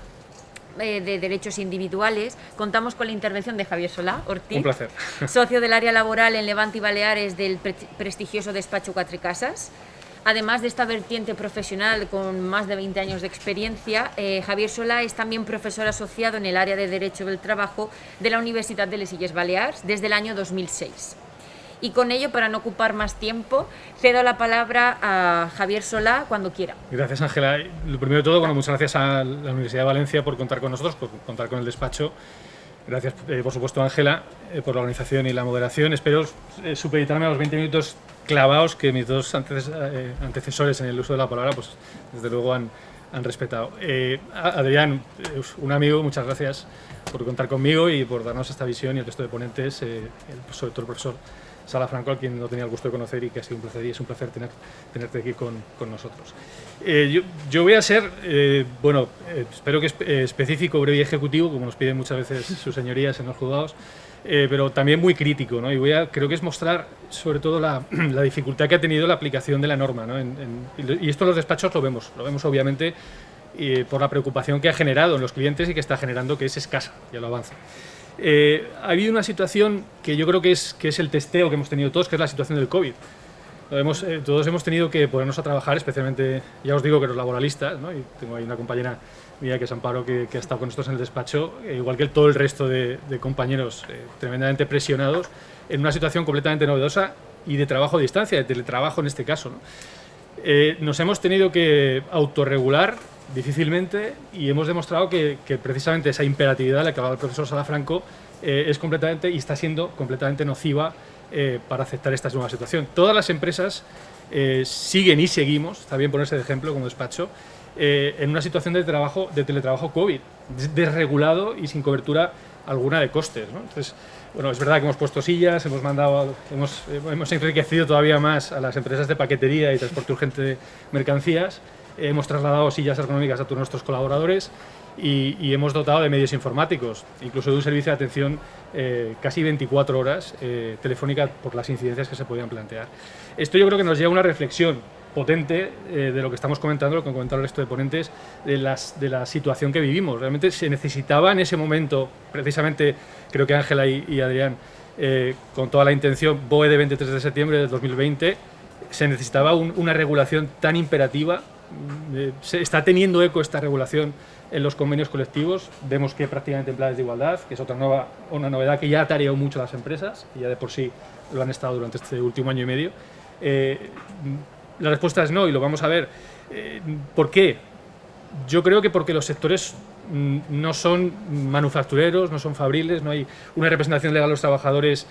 de derechos individuales, contamos con la intervención de Javier Solà Ortiz, Un placer. socio del área laboral en Levante y Baleares del prestigioso despacho Quatre Casas. Además de esta vertiente profesional con más de 20 años de experiencia, Javier Solà es también profesor asociado en el área de Derecho del Trabajo de la Universidad de les Illes Balears desde el año 2006. Y con ello, para no ocupar más tiempo, cedo la palabra a Javier Solà cuando quiera. Gracias, Ángela. Lo primero de todo, bueno, muchas gracias a la Universidad de Valencia por contar con nosotros, por contar con el despacho. Gracias, por supuesto, Ángela, por la organización y la moderación. Espero supeditarme a los 20 minutos clavados que mis dos antecesores en el uso de la palabra, pues desde luego han respetado. Adrián, un amigo, muchas gracias por contar conmigo y por darnos esta visión, y el resto de ponentes, sobre todo el profesor Sala Franco, a quien no tenía el gusto de conocer y que ha sido un placer, y es un placer tenerte aquí con nosotros. Yo voy a ser, espero que específico, breve y ejecutivo, como nos piden muchas veces sus señorías en los juzgados, pero también muy crítico, ¿no? Y creo que es mostrar sobre todo la dificultad que ha tenido la aplicación de la norma, ¿no? Y esto en los despachos lo vemos obviamente por la preocupación que ha generado en los clientes y que está generando, que es escasa, ya lo avanza. Ha habido una situación que yo creo que es el testeo que hemos tenido todos, que es la situación del COVID. Todos hemos tenido que ponernos a trabajar, especialmente, ya os digo que los laboralistas, ¿no? Y tengo ahí una compañera mía que es Amparo, que ha estado con nosotros en el despacho, igual que todo el resto de compañeros tremendamente presionados, en una situación completamente novedosa y de trabajo a distancia, de teletrabajo en este caso, ¿no? Nos hemos tenido que autorregular difícilmente y hemos demostrado que precisamente esa imperatividad, la que hablaba el profesor Sala Franco, es completamente y está siendo completamente nociva para aceptar esta nueva situación. Todas las empresas siguen y seguimos, está bien ponerse de ejemplo como despacho, en una situación de teletrabajo COVID, desregulado y sin cobertura alguna de costes, ¿no? Entonces, bueno, es verdad que hemos puesto sillas, hemos enriquecido todavía más a las empresas de paquetería y transporte urgente de mercancías, hemos trasladado sillas ergonómicas a todos nuestros colaboradores y hemos dotado de medios informáticos, incluso de un servicio de atención casi 24 horas telefónica por las incidencias que se podían plantear. Esto yo creo que nos lleva a una reflexión potente de lo que estamos comentando, lo que han comentado el resto de ponentes, de la situación que vivimos. Realmente se necesitaba en ese momento, precisamente creo que Ángela y Adrián, con toda la intención, BOE de 23 de septiembre de 2020, se necesitaba una regulación tan imperativa. Se está teniendo eco esta regulación en los convenios colectivos. Vemos que prácticamente en planes de igualdad, que es una novedad que ya ha tareado mucho a las empresas y ya de por sí lo han estado durante este último año y medio. La respuesta es no, y lo vamos a ver. ¿Por qué? Yo creo que porque los sectores no son manufactureros, no son fabriles, no hay una representación legal de los trabajadores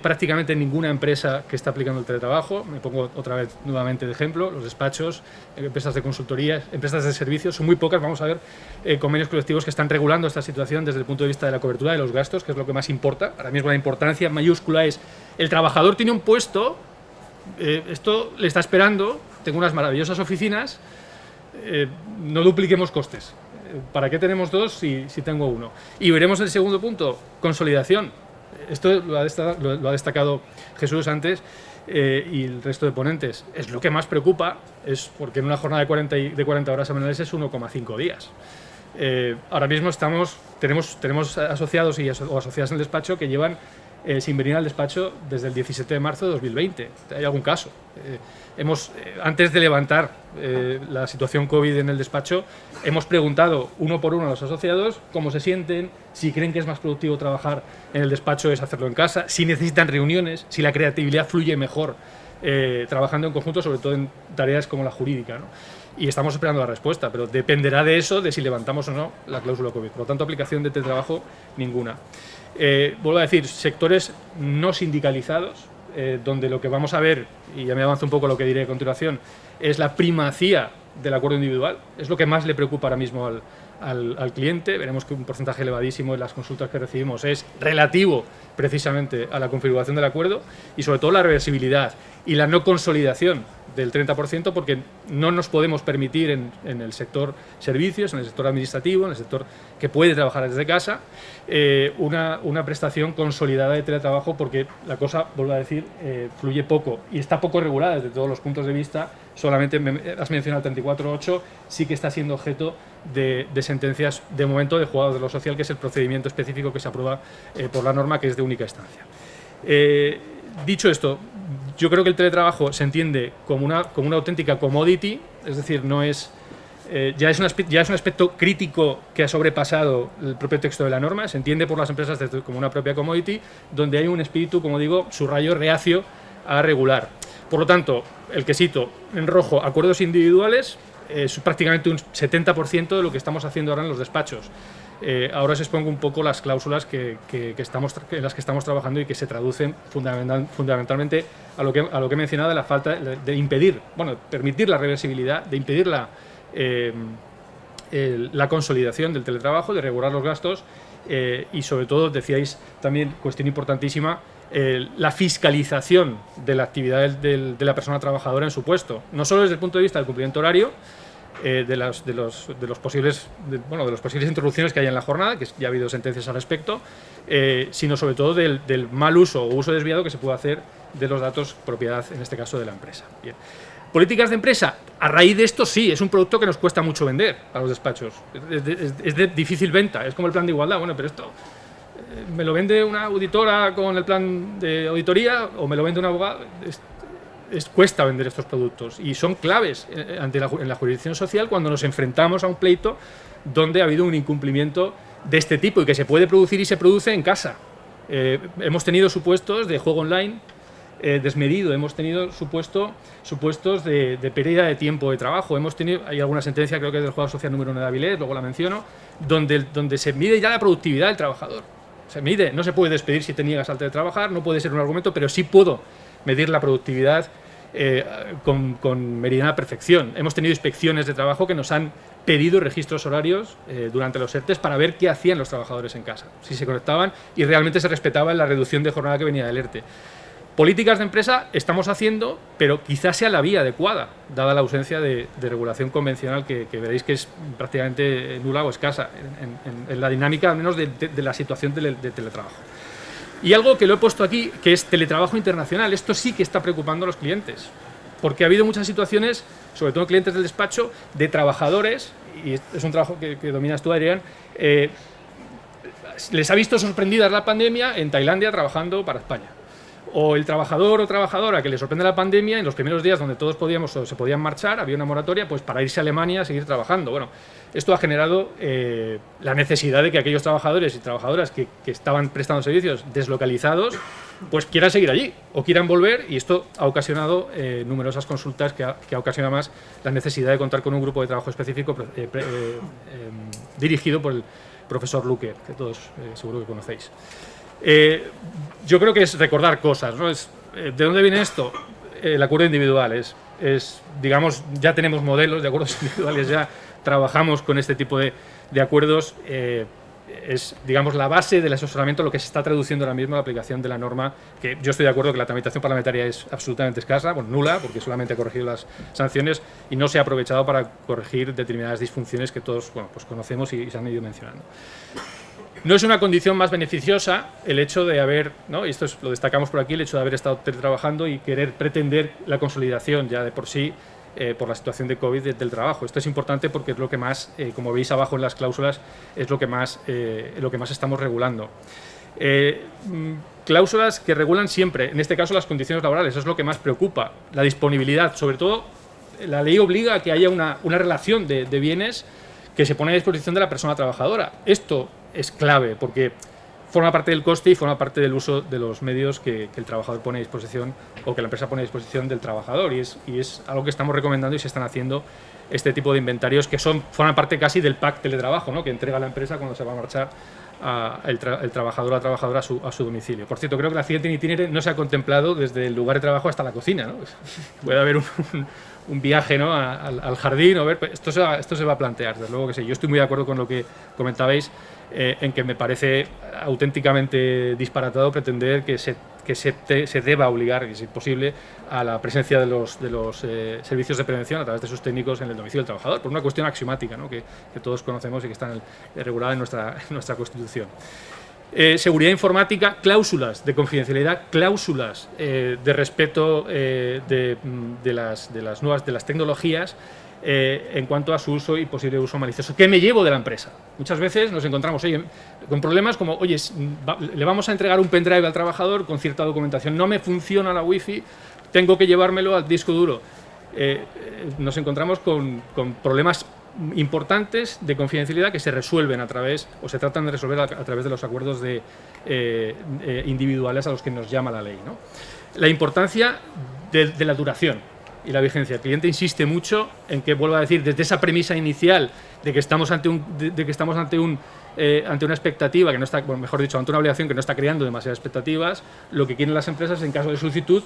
prácticamente en ninguna empresa que está aplicando el teletrabajo. Me pongo otra vez nuevamente de ejemplo, los despachos, empresas de consultoría, empresas de servicios, son muy pocas. Vamos a ver convenios colectivos que están regulando esta situación desde el punto de vista de la cobertura de los gastos, que es lo que más importa. Ahora mismo la importancia mayúscula es el trabajador tiene un puesto, esto le está esperando, tengo unas maravillosas oficinas, no dupliquemos costes. ¿Para qué tenemos dos si tengo uno? Y veremos el segundo punto, consolidación. Esto lo ha destacado Jesús antes y el resto de ponentes. Es lo que más preocupa, es porque en una jornada de 40 horas semanales es 1,5 días. Ahora mismo tenemos asociados o asociadas en el despacho que llevan sin venir al despacho desde el 17 de marzo de 2020. Hay algún caso. Antes de levantar la situación COVID en el despacho, hemos preguntado uno por uno a los asociados cómo se sienten, si creen que es más productivo trabajar en el despacho es hacerlo en casa, si necesitan reuniones, si la creatividad fluye mejor trabajando en conjunto, sobre todo en tareas como la jurídica, ¿no? Y estamos esperando la respuesta, pero dependerá de eso, de si levantamos o no la cláusula COVID. Por lo tanto, aplicación de teletrabajo, ninguna. Vuelvo a decir, sectores no sindicalizados, donde lo que vamos a ver, y ya me avanzo un poco a lo que diré a continuación, es la primacía del acuerdo individual. Es lo que más le preocupa ahora mismo al cliente. Veremos que un porcentaje elevadísimo de las consultas que recibimos es relativo precisamente a la configuración del acuerdo y sobre todo la reversibilidad y la no consolidación del 30%, porque no nos podemos permitir en el sector servicios, en el sector administrativo, en el sector que puede trabajar desde casa, una prestación consolidada de teletrabajo, porque la cosa, vuelvo a decir, fluye poco y está poco regulada desde todos los puntos de vista. Solamente has mencionado el 34.8, sí que está siendo objeto de sentencias de momento de juzgados de lo social, que es el procedimiento específico que se aprueba por la norma, que es de única instancia. Dicho esto, yo creo que el teletrabajo se entiende como una auténtica commodity, es decir, no es, ya es un aspecto crítico que ha sobrepasado el propio texto de la norma, se entiende por las empresas como una propia commodity, donde hay un espíritu, como digo, subrayo, reacio a regular. Por lo tanto, el quesito en rojo, acuerdos individuales, es prácticamente un 70% de lo que estamos haciendo ahora en los despachos. Ahora os expongo un poco las cláusulas en las que estamos trabajando y que se traducen fundamentalmente a lo que he mencionado, de la falta de impedir, permitir la reversibilidad, de impedir la consolidación del teletrabajo, de regular los gastos y sobre todo, decíais también, cuestión importantísima, la fiscalización de la actividad de la persona trabajadora en su puesto, no solo desde el punto de vista del cumplimiento horario, de las posibles interrupciones que hay en la jornada, que ya ha habido sentencias al respecto, sino sobre todo del mal uso o uso desviado que se puede hacer de los datos propiedad, en este caso, de la empresa. Bien. Políticas de empresa, a raíz de esto sí, es un producto que nos cuesta mucho vender a los despachos, es de difícil venta, es como el plan de igualdad. Bueno, pero esto me lo vende una auditora con el plan de auditoría o me lo vende un abogado. Cuesta vender estos productos y son claves en la jurisdicción social cuando nos enfrentamos a un pleito donde ha habido un incumplimiento de este tipo y que se puede producir y se produce en casa. Hemos tenido supuestos de juego online desmedido, hemos tenido supuestos de pérdida de tiempo de trabajo, hay alguna sentencia, creo que es del Juzgado Social número 1 de Avilés, luego la menciono, donde se mide ya la productividad del trabajador. Se mide, no se puede despedir si te niegas al teletrabajar, no puede ser un argumento, pero sí puedo medir la productividad con meridiana perfección. Hemos tenido inspecciones de trabajo que nos han pedido registros horarios durante los ERTEs para ver qué hacían los trabajadores en casa, si se conectaban y realmente se respetaba la reducción de jornada que venía del ERTE. Políticas de empresa estamos haciendo, pero quizás sea la vía adecuada, dada la ausencia de regulación convencional que veréis que es prácticamente nula o escasa en la dinámica, al menos de la situación de teletrabajo. Y algo que lo he puesto aquí, que es teletrabajo internacional. Esto sí que está preocupando a los clientes, porque ha habido muchas situaciones, sobre todo clientes del despacho, de trabajadores, y es un trabajo que dominas tú, Adrián, les ha visto sorprendidas la pandemia en Tailandia trabajando para España. O el trabajador o trabajadora que le sorprende la pandemia en los primeros días donde todos podíamos o se podían marchar, había una moratoria, pues para irse a Alemania a seguir trabajando. Bueno, esto ha generado la necesidad de que aquellos trabajadores y trabajadoras que estaban prestando servicios deslocalizados, pues quieran seguir allí o quieran volver, y esto ha ocasionado numerosas consultas que ha ocasionado más la necesidad de contar con un grupo de trabajo específico dirigido por el profesor Luque, que todos seguro que conocéis. Yo creo que es recordar cosas, ¿no? ¿De dónde viene esto? El acuerdo individual digamos, ya tenemos modelos de acuerdos individuales, ya trabajamos con este tipo de acuerdos, es, digamos, la base del asesoramiento, lo que se está traduciendo ahora mismo en la aplicación de la norma, que yo estoy de acuerdo que la tramitación parlamentaria es absolutamente escasa, nula, porque solamente ha corregido las sanciones y no se ha aprovechado para corregir determinadas disfunciones que todos pues conocemos y se han ido mencionando. No es una condición más beneficiosa el hecho de haber, ¿no? Y esto lo destacamos por aquí, el hecho de haber estado teletrabajando y querer pretender la consolidación ya de por sí por la situación de COVID del trabajo. Esto es importante porque es lo que más, como veis abajo en las cláusulas, es lo que más estamos regulando. Cláusulas que regulan siempre, en este caso las condiciones laborales, eso es lo que más preocupa, la disponibilidad, sobre todo la ley obliga a que haya una relación de bienes que se pone a disposición de la persona trabajadora. Esto es clave porque forma parte del coste y forma parte del uso de los medios que el trabajador pone a disposición o que la empresa pone a disposición del trabajador, y es algo que estamos recomendando y se están haciendo este tipo de inventarios que forman parte casi del pack teletrabajo, ¿no? Que entrega la empresa cuando se va a marchar el trabajador o la trabajadora a su domicilio. Por cierto, creo que el accidente en itinere no se ha contemplado desde el lugar de trabajo hasta la cocina, ¿no? Puede haber un viaje, ¿no? al jardín, o ver, esto se va a plantear, desde luego que sí. Yo estoy muy de acuerdo con lo que comentabais, en que me parece auténticamente disparatado pretender que se deba obligar, y si es posible, a la presencia de los servicios de prevención a través de sus técnicos en el domicilio del trabajador, por una cuestión axiomática, ¿no? que todos conocemos y que está regulada en nuestra Constitución. Seguridad informática, cláusulas de confidencialidad, cláusulas de respeto de las tecnologías en cuanto a su uso y posible uso malicioso. ¿Qué me llevo de la empresa? Muchas veces nos encontramos con problemas como, oye, le vamos a entregar un pendrive al trabajador con cierta documentación, no me funciona la wifi, tengo que llevármelo al disco duro. Nos encontramos con problemas importantes de confidencialidad que se resuelven o se tratan de resolver a través de los acuerdos individuales a los que nos llama la ley, ¿no? La importancia de la duración y la vigencia. El cliente insiste mucho en que, vuelvo a decir, desde esa premisa inicial de que estamos ante una expectativa que no está, bueno, mejor dicho, ante una obligación que no está creando demasiadas expectativas, lo que quieren las empresas en caso de solicitud,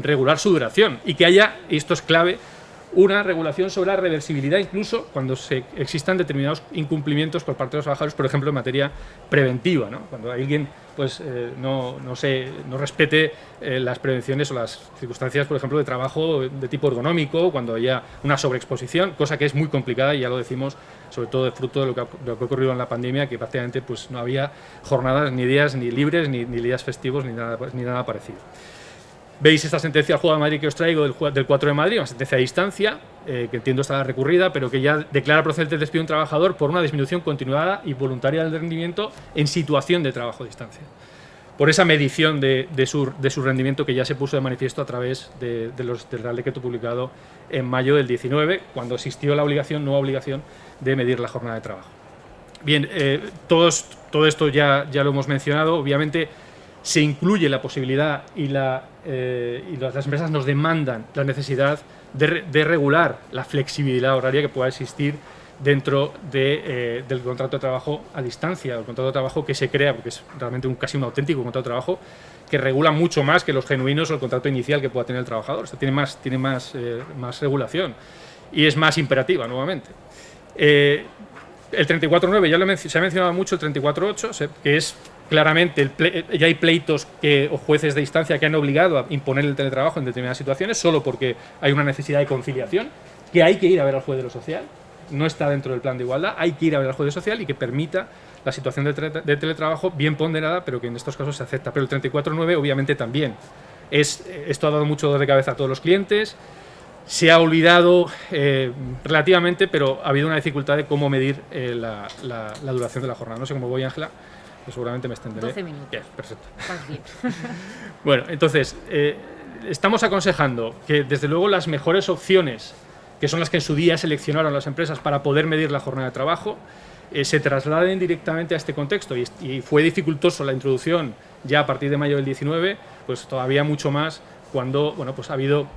regular su duración y que haya, y esto es clave, una regulación sobre la reversibilidad, incluso cuando existan determinados incumplimientos por parte de los trabajadores, por ejemplo, en materia preventiva, ¿no? Cuando alguien pues, no respete las prevenciones o las circunstancias, por ejemplo, de trabajo de tipo ergonómico, cuando haya una sobreexposición, cosa que es muy complicada, y ya lo decimos, sobre todo de fruto de lo que ha ocurrido en la pandemia, que prácticamente pues, no había jornadas ni días ni libres, ni días festivos, ni nada parecido. Veis esta sentencia del Juzgado de Madrid que os traigo del 4 de Madrid, una sentencia a distancia, que entiendo estará recurrida, pero que ya declara procedente el despido de un trabajador por una disminución continuada y voluntaria del rendimiento en situación de trabajo a distancia. Por esa medición de su rendimiento que ya se puso de manifiesto a través del Real Decreto publicado en mayo del 19, cuando existió la nueva obligación de medir la jornada de trabajo. Bien, todo esto ya lo hemos mencionado. Obviamente se incluye la posibilidad y las empresas nos demandan la necesidad de regular la flexibilidad horaria que pueda existir dentro del contrato de trabajo a distancia, el contrato de trabajo que se crea, porque es realmente casi un auténtico contrato de trabajo que regula mucho más que los genuinos o el contrato inicial que pueda tener el trabajador. Esto tiene más regulación y es más imperativa nuevamente. El 34.9 se ha mencionado mucho, el 34.8, que es claramente, ya hay pleitos o jueces de instancia que han obligado a imponer el teletrabajo en determinadas situaciones solo porque hay una necesidad de conciliación, que hay que ir a ver al juez de lo social, no está dentro del plan de igualdad, hay que ir a ver al juez de social y que permita la situación de teletrabajo bien ponderada, pero que en estos casos se acepta. Pero el 34.9 obviamente también. Esto ha dado mucho dolor de cabeza a todos los clientes, se ha olvidado relativamente, pero ha habido una dificultad de cómo medir la duración de la jornada. No sé cómo voy, Ángela. Seguramente me extenderé. 12 minutos. Bien, perfecto. Vas bien. Bueno, entonces, estamos aconsejando que desde luego las mejores opciones, que son las que en su día seleccionaron las empresas para poder medir la jornada de trabajo, se trasladen directamente a este contexto, y fue dificultoso la introducción ya a partir de mayo del 19, pues todavía mucho más cuando pues ha habido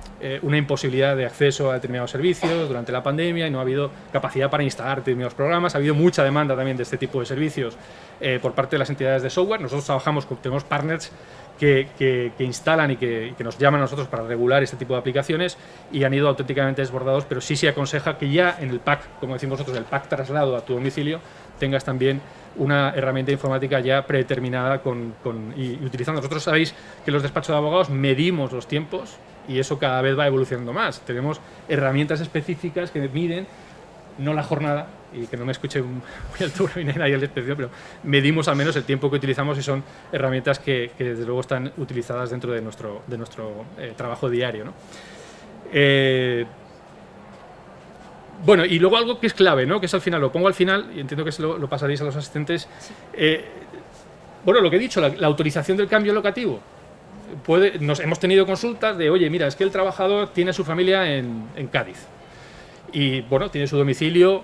una imposibilidad de acceso a determinados servicios durante la pandemia y no ha habido capacidad para instalar determinados programas. Ha habido mucha demanda también de este tipo de servicios por parte de las entidades de software. Nosotros tenemos partners que instalan y que nos llaman a nosotros para regular este tipo de aplicaciones y han ido auténticamente desbordados, pero sí se aconseja que ya en el pack, como decimos nosotros, el pack traslado a tu domicilio, tengas también una herramienta informática ya predeterminada y utilizando. Nosotros sabéis que los despachos de abogados medimos los tiempos y eso cada vez va evolucionando más. Tenemos herramientas específicas que miden no la jornada, y que no me escuche muy alto ni nadie al desprecio, pero medimos al menos el tiempo que utilizamos y son herramientas que desde luego están utilizadas dentro de nuestro trabajo diario, ¿no? Bueno, y luego algo que es clave, ¿no? Que es al final, lo pongo al final, y entiendo que lo pasaréis a los asistentes. Bueno, lo que he dicho, la autorización del cambio locativo. Hemos tenido consultas de, oye, mira, es que el trabajador tiene su familia en Cádiz y, bueno, tiene su domicilio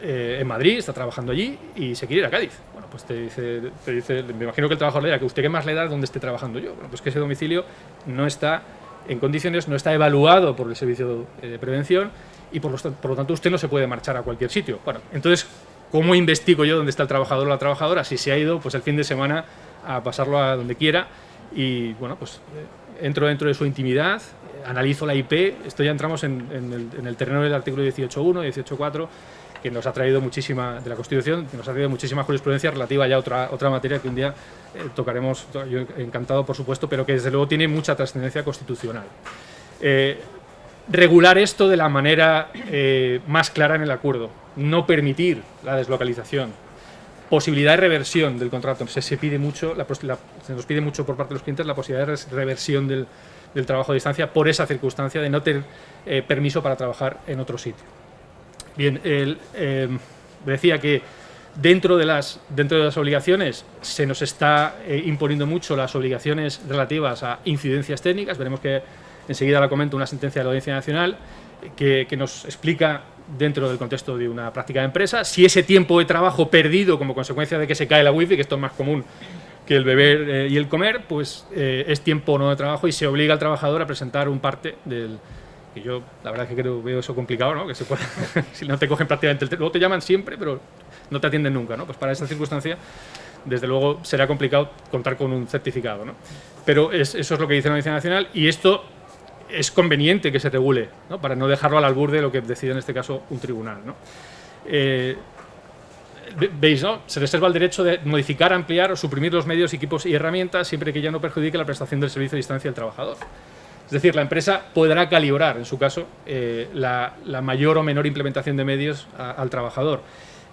en Madrid, está trabajando allí y se quiere ir a Cádiz. Bueno, pues te dice, me imagino que el trabajador le dirá que usted qué más le da donde esté trabajando yo. Bueno, pues que ese domicilio no está en condiciones, no está evaluado por el servicio de prevención y por lo tanto usted no se puede marchar a cualquier sitio. Bueno, entonces, ¿cómo investigo yo dónde está el trabajador o la trabajadora si se ha ido pues el fin de semana a pasarlo a donde quiera? Y bueno, pues entro dentro de su intimidad, analizo la IP, esto ya entramos en el terreno del artículo 18.1, 18.4, que nos ha traído muchísima, de la Constitución, que nos ha traído muchísima jurisprudencia relativa ya a otra materia que un día tocaremos, yo encantado por supuesto, pero que desde luego tiene mucha trascendencia constitucional. Regular esto de la manera más clara en el acuerdo, no permitir la deslocalización, posibilidad de reversión del contrato. Se pide mucho, se nos pide mucho por parte de los clientes la posibilidad de reversión del trabajo a distancia por esa circunstancia de no tener permiso para trabajar en otro sitio. Bien, decía que dentro de las obligaciones se nos está imponiendo mucho las obligaciones relativas a incidencias técnicas. Veremos que enseguida la comento una sentencia de la Audiencia Nacional que nos explica dentro del contexto de una práctica de empresa si ese tiempo de trabajo perdido como consecuencia de que se cae la wifi, que esto es más común que el beber y el comer, pues es tiempo no de trabajo y se obliga al trabajador a presentar un parte del... que yo la verdad es que veo eso complicado, ¿no? Que se puede, si no te cogen prácticamente luego te llaman siempre, pero no te atienden nunca, ¿no? Pues para esa circunstancia, desde luego será complicado contar con un certificado, ¿no? Pero eso es lo que dice la Audiencia Nacional y esto es conveniente que se regule, ¿no? Para no dejarlo al albur de lo que decide en este caso un tribunal, ¿no? Veis, ¿no? Se reserva el derecho de modificar, ampliar o suprimir los medios, equipos y herramientas siempre que ya no perjudique la prestación del servicio a distancia del trabajador. Es decir, la empresa podrá calibrar, en su caso, la mayor o menor implementación de medios al trabajador.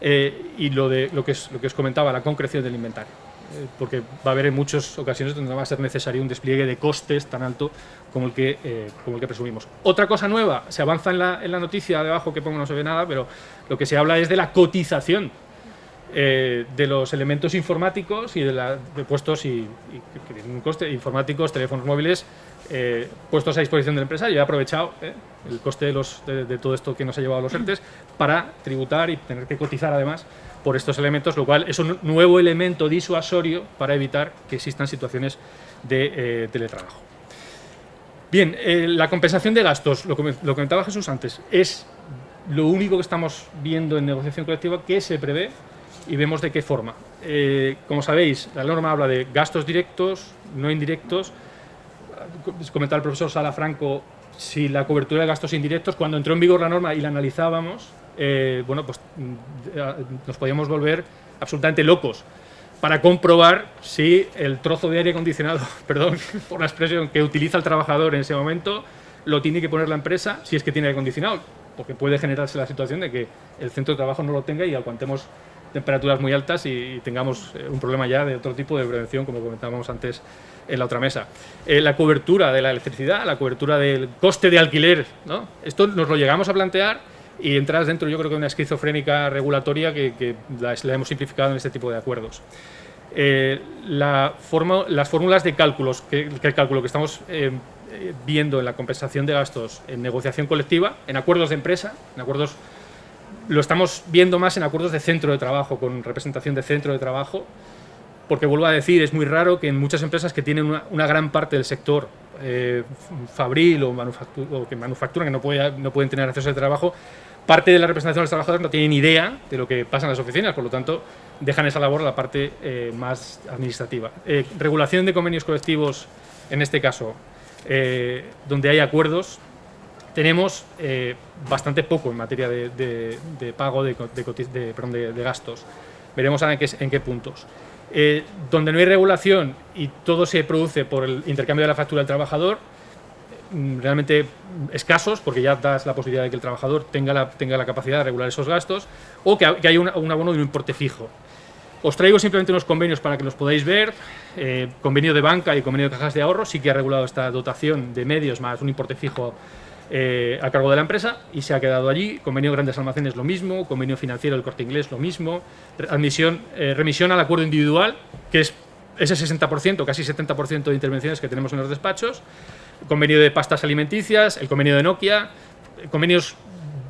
Y lo que os comentaba, la concreción del inventario. Porque va a haber en muchas ocasiones donde no va a ser necesario un despliegue de costes tan alto como el que presumimos. Otra cosa nueva, se avanza en la noticia de abajo, que pongo no se ve nada, pero lo que se habla es de la cotización de los elementos informáticos y de puestos que tienen un coste, informáticos, teléfonos móviles, puestos a disposición del empresario. Yo he aprovechado el coste de todo esto que nos ha llevado a los ERTEs para tributar y tener que cotizar además por estos elementos, lo cual es un nuevo elemento disuasorio para evitar que existan situaciones de teletrabajo. Bien, la compensación de gastos, lo comentaba Jesús antes, es lo único que estamos viendo en negociación colectiva que se prevé y vemos de qué forma. Como sabéis, la norma habla de gastos directos, no indirectos. Comentaba el profesor Salafranco si la cobertura de gastos indirectos, cuando entró en vigor la norma y la analizábamos, bueno, pues nos podíamos volver absolutamente locos para comprobar si el trozo de aire acondicionado, perdón por la expresión, que utiliza el trabajador en ese momento, lo tiene que poner la empresa si es que tiene aire acondicionado, porque puede generarse la situación de que el centro de trabajo no lo tenga y aguantemos temperaturas muy altas y tengamos un problema ya de otro tipo de prevención, como comentábamos antes en la otra mesa. La cobertura de la electricidad, la cobertura del coste de alquiler, ¿no? Esto nos lo llegamos a plantear y entras dentro, yo creo que de una esquizofrénica regulatoria que la hemos simplificado en este tipo de acuerdos. Las fórmulas de cálculos, el cálculo que estamos viendo en la compensación de gastos en negociación colectiva, en acuerdos de empresa, en acuerdos, lo estamos viendo más en acuerdos de centro de trabajo, con representación de centro de trabajo, porque vuelvo a decir, es muy raro que en muchas empresas que tienen una gran parte del sector fabril o que manufacturan, que no pueden tener acceso al trabajo, parte de la representación de los trabajadores no tienen idea de lo que pasa en las oficinas, por lo tanto dejan esa labor a la parte más administrativa. Regulación de convenios colectivos, en este caso, donde hay acuerdos, tenemos bastante poco en materia de pago de gastos. Veremos ahora en qué puntos. Donde no hay regulación y todo se produce por el intercambio de la factura del trabajador, realmente escasos, porque ya das la posibilidad de que el trabajador tenga la capacidad de regular esos gastos, o que haya un abono de un importe fijo. Os traigo simplemente unos convenios para que los podáis ver. Convenio de banca y convenio de cajas de ahorro sí que ha regulado esta dotación de medios más un importe fijo a cargo de la empresa y se ha quedado allí. Convenio de grandes almacenes lo mismo, convenio financiero del Corte Inglés lo mismo, remisión al acuerdo individual, que es ese 60%, casi 70% de intervenciones que tenemos en los despachos, convenio de pastas alimenticias, el convenio de Nokia, convenios,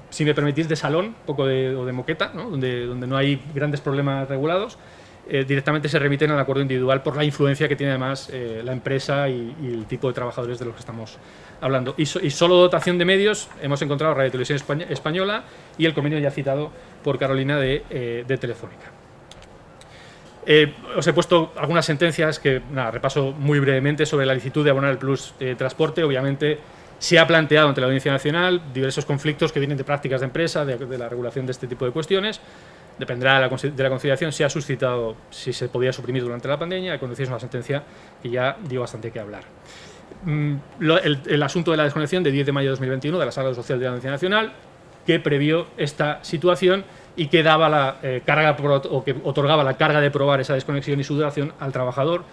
si me permitís, de salón, o de moqueta, ¿no? Donde no hay grandes problemas regulados, directamente se remiten al acuerdo individual por la influencia que tiene además la empresa y el tipo de trabajadores de los que estamos hablando. Y solo dotación de medios hemos encontrado Radio Televisión Española y el convenio ya citado por Carolina de Telefónica. Os he puesto algunas sentencias que repaso muy brevemente sobre la licitud de abonar el plus transporte. Obviamente se ha planteado ante la Audiencia Nacional diversos conflictos que vienen de prácticas de empresa, de la regulación de este tipo de cuestiones. Dependerá de la conciliación. Se ha suscitado si se podía suprimir durante la pandemia. Conocéis una sentencia que ya dio bastante que hablar. El asunto de la desconexión de 10 de mayo de 2021 de la Sala Social de la Audiencia Nacional, que previó esta situación y que daba la carga o que otorgaba la carga de probar esa desconexión y su duración al trabajador.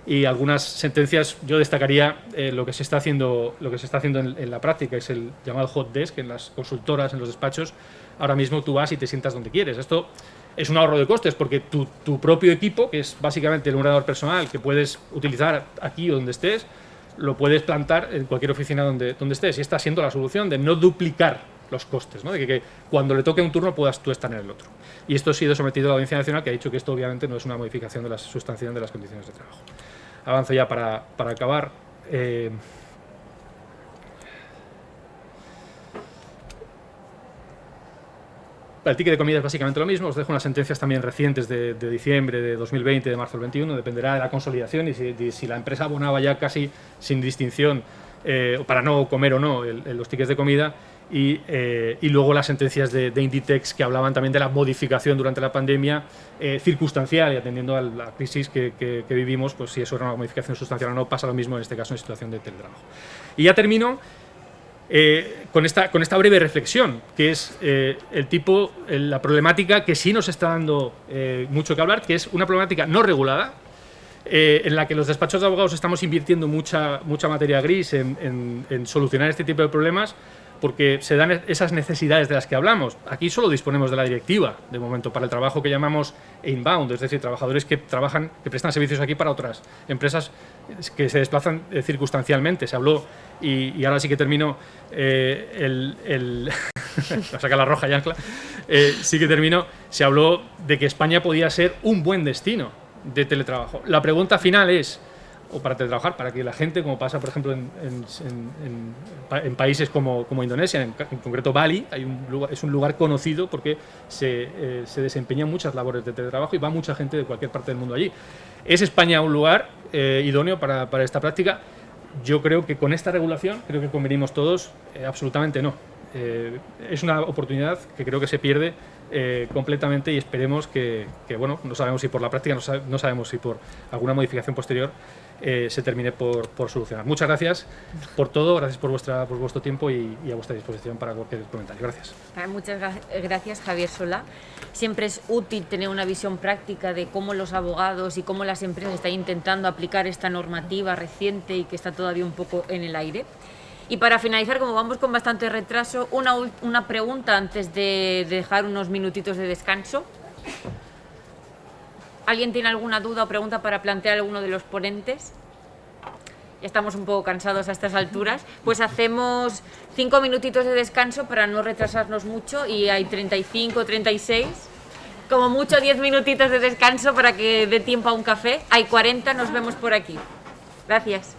Y algunas sentencias, yo destacaría lo que se está haciendo en la práctica, es el llamado hot desk en las consultoras, en los despachos. Ahora mismo tú vas y te sientas donde quieres. Esto es un ahorro de costes porque tu propio equipo, que es básicamente el ordenador personal que puedes utilizar aquí o donde estés, lo puedes plantar en cualquier oficina donde estés. Y está siendo la solución de no duplicar los costes, ¿no? De que cuando le toque un turno puedas tú estar en el otro. Y esto ha sido sometido a la Audiencia Nacional, que ha dicho que esto obviamente no es una modificación de la sustancial de las condiciones de trabajo. Avanzo ya para acabar. El ticket de comida es básicamente lo mismo. Os dejo unas sentencias también recientes de diciembre de 2020, de marzo del 21. Dependerá de la consolidación y si la empresa abonaba ya casi sin distinción para no comer o no los tickets de comida. Y luego las sentencias de Inditex que hablaban también de la modificación durante la pandemia circunstancial y atendiendo a la crisis que vivimos, pues si eso era una modificación sustancial o no, pasa lo mismo en este caso en situación de teletrabajo. Y ya termino con esta breve reflexión, que es la problemática que sí nos está dando mucho que hablar, que es una problemática no regulada, en la que los despachos de abogados estamos invirtiendo mucha materia gris en solucionar este tipo de problemas, porque se dan esas necesidades de las que hablamos. Aquí solo disponemos de la directiva, de momento, para el trabajo que llamamos inbound, es decir, trabajadores que prestan servicios aquí para otras empresas que se desplazan circunstancialmente. Se habló, y ahora sí que termino, a sacar la roja y ancla, sí que termino, se habló de que España podía ser un buen destino de teletrabajo. La pregunta final es, o para teletrabajar, para que la gente, como pasa por ejemplo en países como Indonesia, en concreto Bali, es un lugar conocido porque se desempeñan muchas labores de teletrabajo y va mucha gente de cualquier parte del mundo allí. ¿Es España un lugar idóneo para esta práctica? Yo creo que con esta regulación, creo que convenimos todos, absolutamente no. Es una oportunidad que creo que se pierde completamente y esperemos que, bueno, no sabemos si por la práctica, no sabemos si por alguna modificación posterior se termine por solucionar. Muchas gracias por todo, gracias por vuestro tiempo y a vuestra disposición para cualquier comentario. Gracias. Muchas gracias, Javier Solá. Siempre es útil tener una visión práctica de cómo los abogados y cómo las empresas están intentando aplicar esta normativa reciente y que está todavía un poco en el aire. Y para finalizar, como vamos con bastante retraso, una pregunta antes de dejar unos minutitos de descanso. ¿Alguien tiene alguna duda o pregunta para plantear a alguno de los ponentes? Ya estamos un poco cansados a estas alturas. Pues hacemos 5 minutitos de descanso para no retrasarnos mucho y hay 35, 36. Como mucho 10 minutitos de descanso para que dé tiempo a un café. Hay 40, nos vemos por aquí. Gracias.